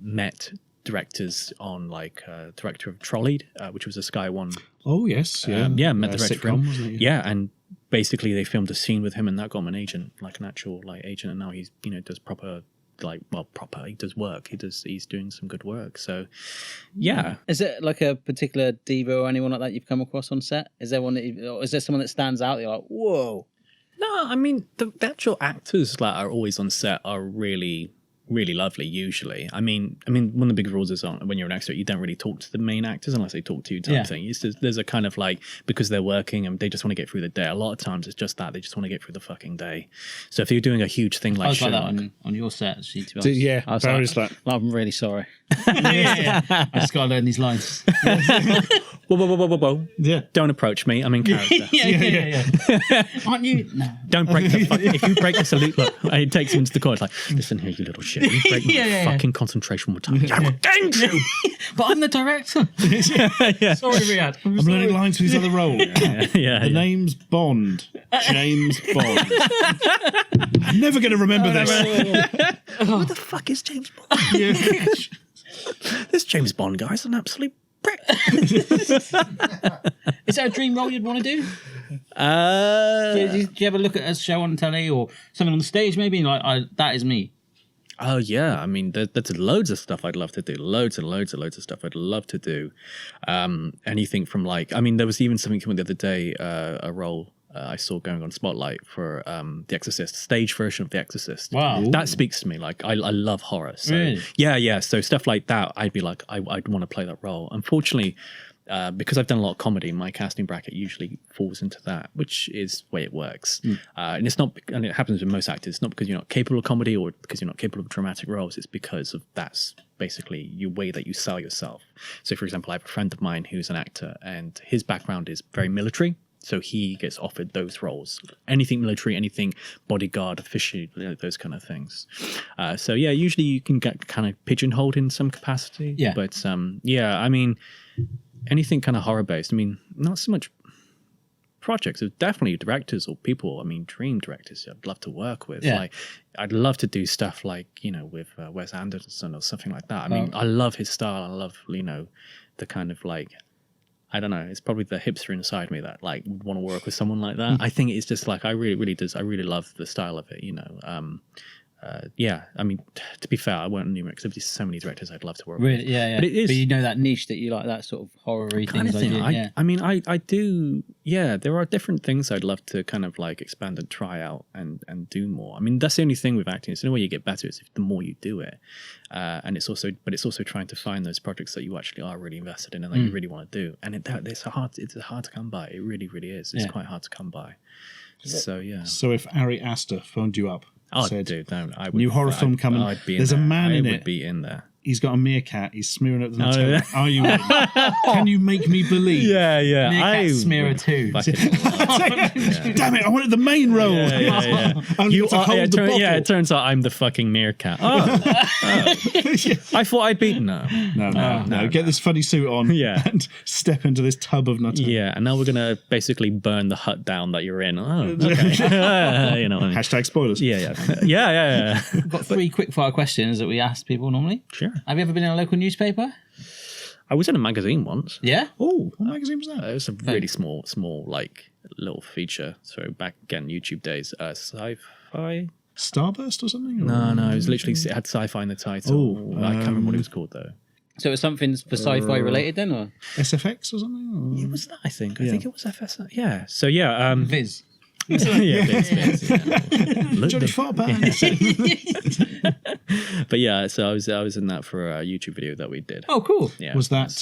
met directors on, like, director of Trolleyed, which was a Sky One. Oh, yes. Met the director for him. Wasn't it? Yeah, and basically they filmed a scene with him and that got him an agent, like an actual like agent, and now he's does proper he does work, he's doing some good work. So yeah. Is it like a particular diva or anyone like that you've come across on set? Is there is there someone that stands out that you're like, whoa? No, I mean the actual actors that are always on set are really lovely usually. I mean one of the big rules is when you're an actor you don't really talk to the main actors unless they talk to you type thing. There's a kind of like, because they're working and they just want to get through the day. A lot of times it's just that they just want to get through the fucking day. So if you're doing a huge thing like that on your set actually, to be honest. Yeah, I was Barry's like, I'm really sorry. yeah. I just got to learn these lines. Whoa. Yeah. Don't approach me, I'm in character. yeah. Aren't you? No. Don't break the if you break the salute, look, it takes him into the corner. It's like, listen here, you little shit. You break my fucking concentration one more time. I'm going to. But I'm the director. Sorry, Riyadh. I'm learning lines for his other role. The name's Bond. James Bond. I'm never going to remember this. Who the fuck is James Bond? This James Bond guy's an absolute prick. Is that a dream role you'd want to do? Do you ever look at a show on telly or something on the stage maybe and like, that is me? Oh yeah, I mean there's loads of stuff I'd love to do, loads of stuff I'd love to do. Anything from like, I mean there was even something coming the other day, a role I saw going on Spotlight for The Exorcist, stage version of The Exorcist. Wow. That speaks to me. Like I love horror. So really? Yeah. So stuff like that, I'd be like, I'd want to play that role. Unfortunately, because I've done a lot of comedy, my casting bracket usually falls into that, which is the way it works. And it's not, and it happens with most actors, it's not because you're not capable of comedy or because you're not capable of dramatic roles, it's because of that's basically your way that you sell yourself. So for example, I have a friend of mine who's an actor and his background is very military. So he gets offered those roles, anything military, anything bodyguard, official, those kind of things. So yeah, usually you can get kind of pigeonholed in some capacity. Yeah. But yeah, I mean, anything kind of horror based. I mean, not so much projects. There's definitely directors or people. I mean, dream directors I'd love to work with. Yeah. Like, I'd love to do stuff like with Wes Anderson or something like that. I mean, I love his style. I love the kind of like. I don't know. It's probably the hipster inside me that like would want to work with someone like that. I think it's just like I really love the style of it. Yeah. I mean, to be fair, I won't enumerate because there's so many directors I'd love to work with. Yeah. But it is. But you know that niche that you like, that sort of horror-y Kind of things. thing. Like I mean, I do. Yeah, there are different things I'd love to kind of like expand and try out and do more. I mean, that's the only thing with acting. It's the only way you get better is if the more you do it. And it's also trying to find those projects that you actually are really invested in and that you really want to do. And it's hard to come by. It really, really is. It's quite hard to come by. So yeah. So if Ari Aster phoned you up, said, dude, no, I would, new horror film coming. I'd be in There's there. a man in I it. would be in there. He's got a meerkat. He's smearing up the Nutella. Are you in? Can you make me believe? Yeah. Meerkat Smearer 2. Damn it! I wanted the main role. Yeah. You to hold the bottle. Yeah, it turns out I'm the fucking meerkat. I thought I'd beat. No. Get this funny suit on. Yeah. And step into this tub of Nutella. Yeah, and now we're gonna basically burn the hut down that you're in. Oh, okay. You know what I mean? Hashtag spoilers. Yeah. We've got 3 quick-fire questions that we ask people normally. Sure. Have you ever been in a local newspaper? I was in a magazine once. Yeah? Oh, what magazine was that? It was a really small, like little feature. So back again, YouTube days. Sci-fi. Starburst or something? No. It was literally it had sci-fi in the title. I can't remember what it was called though. So it was something for sci-fi related then, or SFX or something? It was that, I think. I think it was FSI. Yeah. So yeah. Viz? Viz. Johnny Fartband. But yeah, so I was in that for a YouTube video that we did. Oh, cool. Yeah. Was that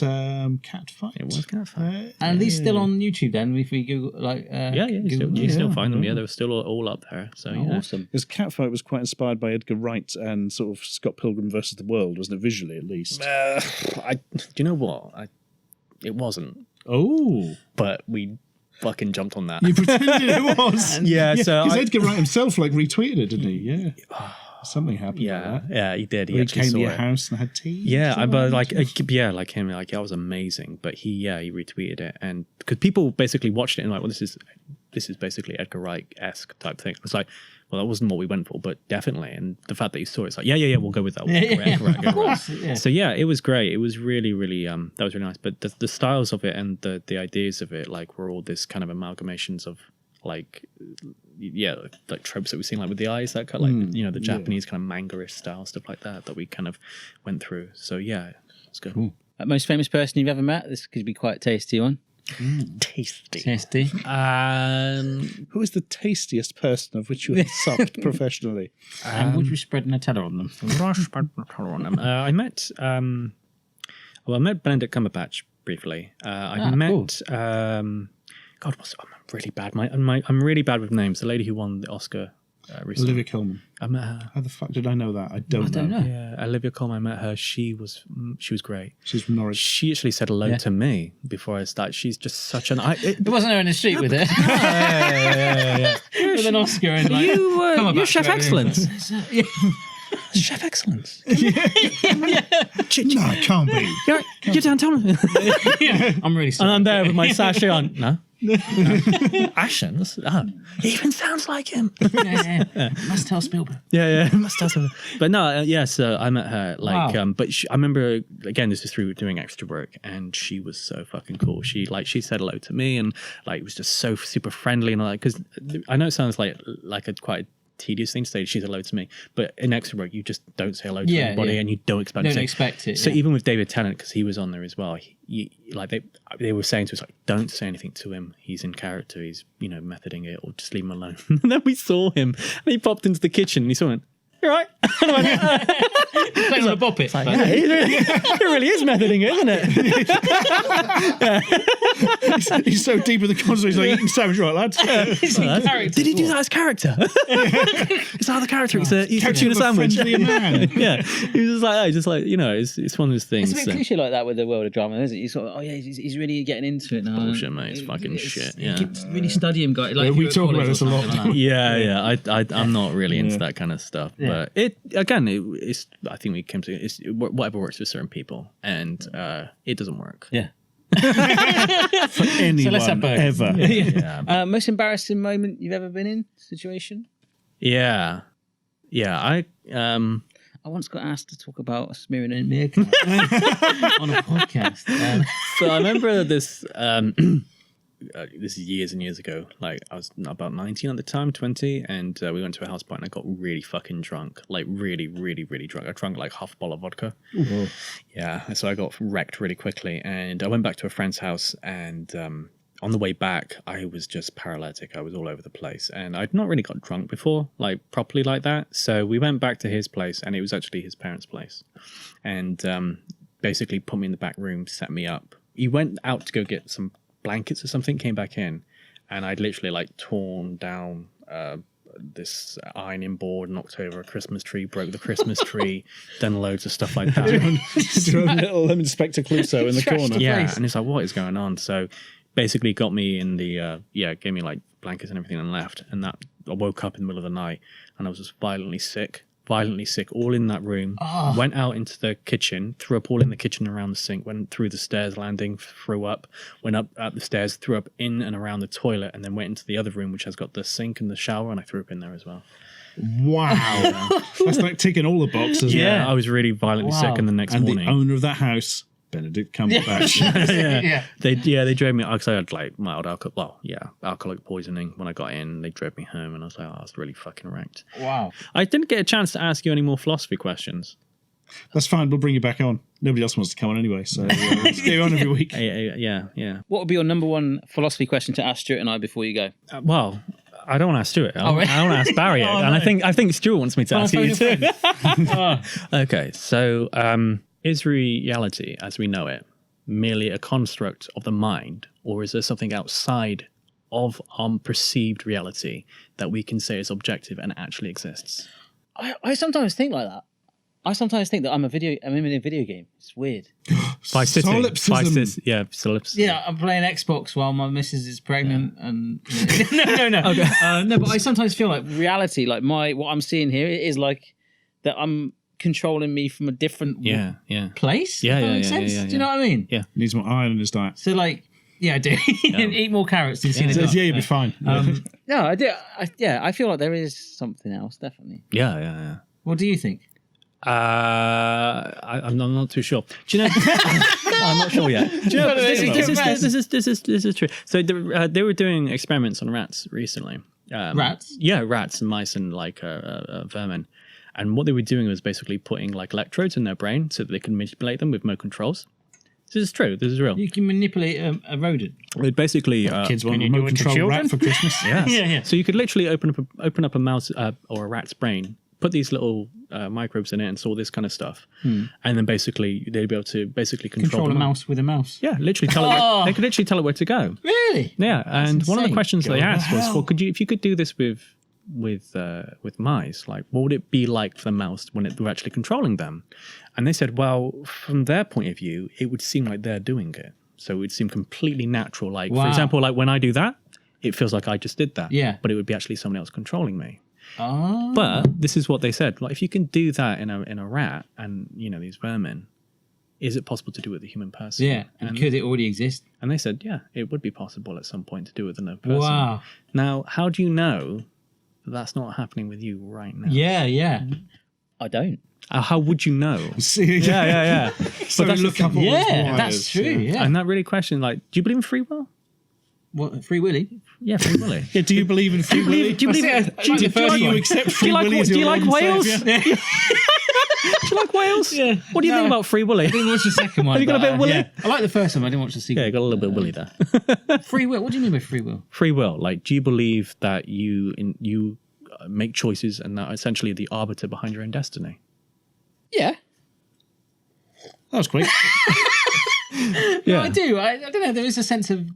Cat Fight? It was Cat Fight. And are these still on YouTube then? If we Google You still find them. Yeah, they were still all up there. So yeah. Awesome. Because Cat Fight was quite inspired by Edgar Wright and sort of Scott Pilgrim versus the World, wasn't it? Visually, at least. Do you know what? It wasn't. Oh, But we fucking jumped on that. You pretended it was. Yeah, so because I- Edgar Wright himself retweeted it, didn't he? Yeah. Something happened. Yeah, like that. yeah, he did. He He actually came to saw your it. house and had tea. Yeah, Something but like like, like him, like that was amazing. But he retweeted it, and because people basically watched it and like, well, this is basically Edgar Wright-esque type thing. It's like, well, that wasn't what we went for, but definitely. And the fact that he saw it, it's like, yeah, we'll go with that. Edgar Wright. Yeah. So yeah, it was great. It was really, really, that was really nice. But the styles of it and the ideas of it, like, were all this kind of amalgamations of like, like tropes that we've seen, like with the eyes, that kind of like, the Japanese kind of manga-ish style, stuff like that we kind of went through. So yeah, it's good. Cool. Most famous person you've ever met? This could be quite a tasty one. Tasty. Tasty. Who is the tastiest person of which you have supped professionally? And would you spread Nutella on them? I met I met Benedict Cumberbatch briefly. I met God, I'm really bad. I'm really bad with names. The lady who won the Oscar recently. Olivia Colman. I met her. How the fuck did I know that? I don't know. Yeah, Olivia Colman. I met her. She was great. She's from Norwich. She actually said hello to me before I started. She's just such an. It wasn't her in the street with it. yeah. With an Oscar and like, You're Chef Excellence. Chef Excellence. No, it can't be. You're downtown. I'm really And sorry. I'm there with my sachet on. No. Ashens? Oh, he even sounds like him. Must tell Spielberg. Yeah, must have something. But no, so I met her. Like, but I remember again, this is through doing extra work, and she was so fucking cool. She said hello to me, and like was just so super friendly, and like, because I know it sounds like a quite tedious thing to say. She said hello to me, but in extra work, you just don't say hello to anybody, and you don't expect it. So even with David Tennant, because he was on there as well, they were saying to us like, don't say anything to him. He's in character. He's methoding it, or just leave him alone. And then we saw him, and he popped into the kitchen, and he saw it. You're right. And I went, Playing on a bop it. yeah, it really is methoding it, isn't it? He's so deep in the concept. He's like eating sandwich, right, lads? Did he do that as character? Is that the character? He's a tuna sandwich. Man. Yeah, he was just like it's one of those things. It's a bit cliche like that with the world of drama, isn't it? You sort of, he's really getting into it now. Bullshit, mate. It's fucking shit. Yeah. Really study him, guy. Like, we talk about this a lot. Yeah. I'm not really into that kind of stuff. But it's. I think we came to it's whatever works for certain people, and it doesn't work. Yeah. For anyone, So let's have both. ever. Yeah. Most embarrassing moment you've ever been in? Situation? Yeah. I once got asked to talk about smearing a meerkat on a podcast. So I remember this. This is years and years ago. Like I was about 19 at the time, 20, and we went to a house party and I got really fucking drunk. Like really, really, really drunk. I drank like half a bottle of vodka. Ooh. Yeah, so I got wrecked really quickly, and I went back to a friend's house, and on the way back, I was just paralytic. I was all over the place, and I'd not really got drunk before, like properly like that. So we went back to his place, and it was actually his parents' place, and basically put me in the back room, set me up. He went out to go get some blankets or something, came back in, and I'd literally like torn down this ironing board, knocked over a Christmas tree, broke the Christmas tree, done loads of stuff like that. Doing little Inspector Clouseau in the corner. Yeah, and it's like, what is going on? So basically got me in the gave me like blankets and everything and left, and that I woke up in the middle of the night and I was just violently sick, all in that room. Went out into the kitchen, threw up all in the kitchen around the sink, went through the stairs landing, threw up, went up the stairs, threw up in and around the toilet, and then went into the other room which has got the sink and the shower, and I threw up in there as well. Wow. That's like ticking all the boxes. Yeah, I was really violently sick, and the next And morning the owner of that house, Benedict Cumberbatch. They drove me, because I had like mild alcoholic poisoning when I got in. They drove me home, and I was like, I was really fucking wrecked. Wow. I didn't get a chance to ask you any more philosophy questions. That's fine. We'll bring you back on. Nobody else wants to come on anyway, so let's get you on every week. Yeah. What would be your number one philosophy question to ask Stuart and I before you go? Well, I don't want to ask Stuart. I really? want to ask Barry, and I think Stuart wants me to ask you too. Okay, so is reality as we know it merely a construct of the mind, or is there something outside of our perceived reality that we can say is objective and actually exists? I sometimes think like that. I sometimes think that I'm in a video game. It's weird. By sitting. Solipsism. Yeah, solips. Yeah, I'm playing Xbox while my missus is pregnant, and no. Okay. No, but I sometimes feel like reality, like what I'm seeing here, is like that I'm controlling me from a different Yeah. place. Yeah, if that yeah, makes yeah, sense. yeah, Do you know what I mean? Yeah. Needs more iron in his diet. So like, yeah, I do. Eat more carrots and see the Yeah, you'll be fine. No, I do. I feel like there is something else, definitely. Yeah. What do you think? I'm not too sure. Do you know? I'm not sure yet. Do you know? This is true. So they were doing experiments on rats recently. Rats? Yeah, rats and mice and like vermin. And what they were doing was basically putting like electrodes in their brain so that they can manipulate them with remote controls. This is true. This is real. You can manipulate a rodent. It basically Kids want a remote control rat for Christmas. yeah. So you could literally open up a mouse or a rat's brain, put these little microbes in it, and saw this kind of stuff, and then basically they'd be able to control a them. mouse with a mouse. Yeah, literally tell it. They could literally tell it where to go. Really? Yeah, and one of the insane. questions they asked was, well, if you could do this with mice, like what would it be like for the mouse when we're actually controlling them? And they said, well, from their point of view, it would seem like they're doing it, so it would seem completely natural. Like for example, like when I do that, it feels like I just did that. Yeah. But it would be actually someone else controlling me. Oh. But this is what they said: like if you can do that in a rat and these vermin, is it possible to do it with a human person? Yeah. And could it already exist? And they said, yeah, it would be possible at some point to do it with another person. Wow. Now, how do you know that's not happening with you right now? Yeah. I don't. How would you know? See, Yeah. So that's look up all these Yeah, wires, that's true. Yeah. And that really question, like, do you believe in free will? What, Free Willy? Yeah, free will. Yeah, do you believe in free willy? Do you believe? Do you accept free willy as Do your you like Lord and whales? Saviour? Do you like whales? Yeah. What do you think about free willy? I didn't watch the second one. Have you got a bit of willy? Yeah. I like the first one. I didn't watch the sequel. Yeah, you got a little bit of willy there. Free will. What do you mean by free will? Free will, like, do you believe that you make choices and that essentially the arbiter behind your own destiny? Yeah. That was quick. No, I do. I don't know. There is a sense of.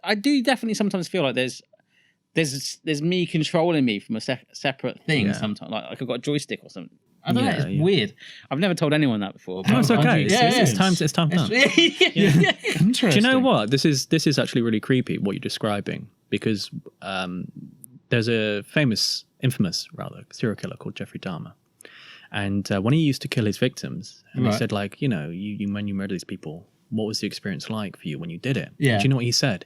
I do definitely sometimes feel like there's me controlling me from a separate thing. Yeah. Sometimes, like I've got a joystick or something. I don't know. Yeah, It's weird. I've never told anyone that before. No, it's okay. Yeah, It's time done. Interesting. Do you know what? This is actually really creepy, what you're describing, because there's a infamous serial killer called Jeffrey Dahmer. And when he used to kill his victims, and he said, like, you when you murder these people, what was the experience like for you when you did it? Yeah. Do you know what he said?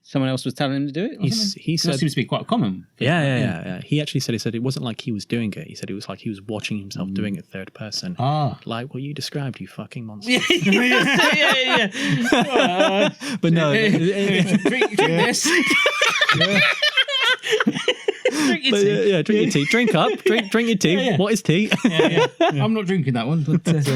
Someone else was telling him to do it. Or something? He That said, seems to be quite common. yeah. He actually said it wasn't like he was doing it. He said it was like he was watching himself doing it third person. Ah. Like what you described, you fucking monster. yeah. But no, Drink this. Drink your tea. yeah, drink your tea. Drink up. Drink your tea. Yeah. What is tea? Yeah. I'm not drinking that one, but But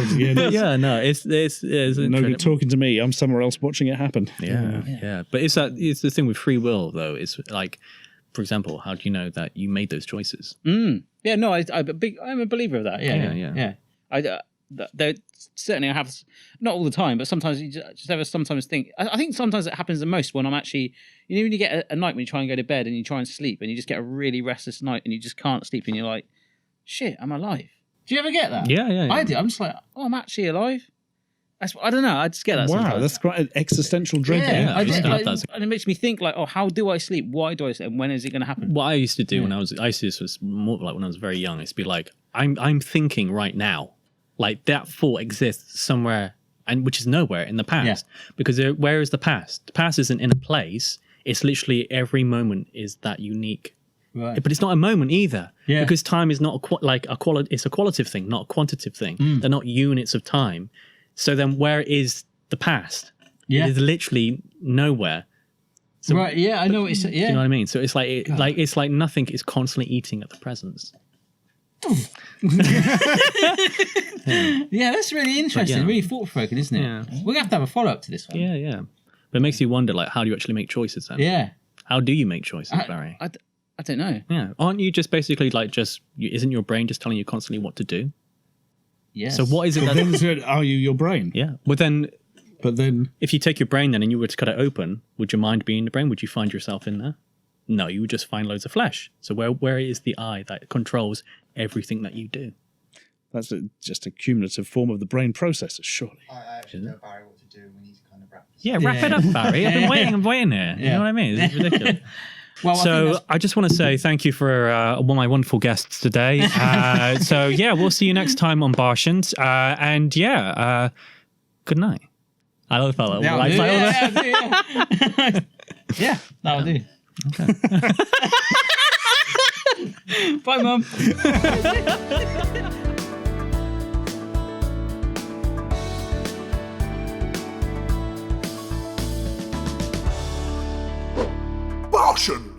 yeah, no, it's Nobody incredible. talking to me. I'm somewhere else watching it happen. Yeah. But it's the thing with free will, though. It's like, for example, how do you know that you made those choices? Yeah, no, I'm a believer of that. yeah. There certainly I have, not all the time, but sometimes you just ever sometimes think. I think sometimes it happens the most when I'm actually, when you get a night when you try and go to bed and you try and sleep and you just get a really restless night and you just can't sleep and you're like, shit, I'm alive. Do you ever get that? Yeah. I do. I'm just like, Oh, I'm actually alive. I don't know. I just get that. Wow, sometimes. that's quite an existential dread. Yeah, there. I just- And it makes me think like, oh, how do I sleep? Why do I sleep? And when is it going to happen? What I used to do when I used to this was more like when I was very young. It's be like, I'm thinking right now, like that thought exists somewhere, and which is nowhere in the past. Because where is the past? The past isn't in a place. It's literally every moment is that unique. Right. But it's not a moment either. Yeah. Because time is not it's a qualitative thing, not a quantitative thing. They're not units of time. So then where is the past? Yeah. It is literally nowhere. So, Right. Yeah, I know what it's. do you know Yeah. what I mean? So it's like it's like nothing is constantly eating at the presence. Yeah, that's really interesting. yeah. Really thought-provoking, isn't it? Yeah. We're gonna have to have a follow-up to this one. Yeah. But it makes you wonder, like, how do you actually make choices then? Yeah. How do you make choices, Barry? I don't know. Yeah. Aren't you just basically like isn't your brain just telling you constantly what to do? Yes. So what is it But that? then, are you your brain? Yeah. Well, then, But then, if you take your brain then and you were to cut it open, would your mind be in the brain? Would you find yourself in there? No, you would just find loads of flesh. So where is the I that controls everything that you do? That's just a cumulative form of the brain processor, surely. I actually know, Barry, what to do. We need to kind of wrap this Yeah, wrap it up, Barry. I've been waiting here. You know what I mean? It's ridiculous. Well, So I just want to say thank you for one of my wonderful guests today. So yeah, we'll see you next time on Barshens. And yeah, good night. I love that. Yeah, that'll do. Bye, Mum. Barshens!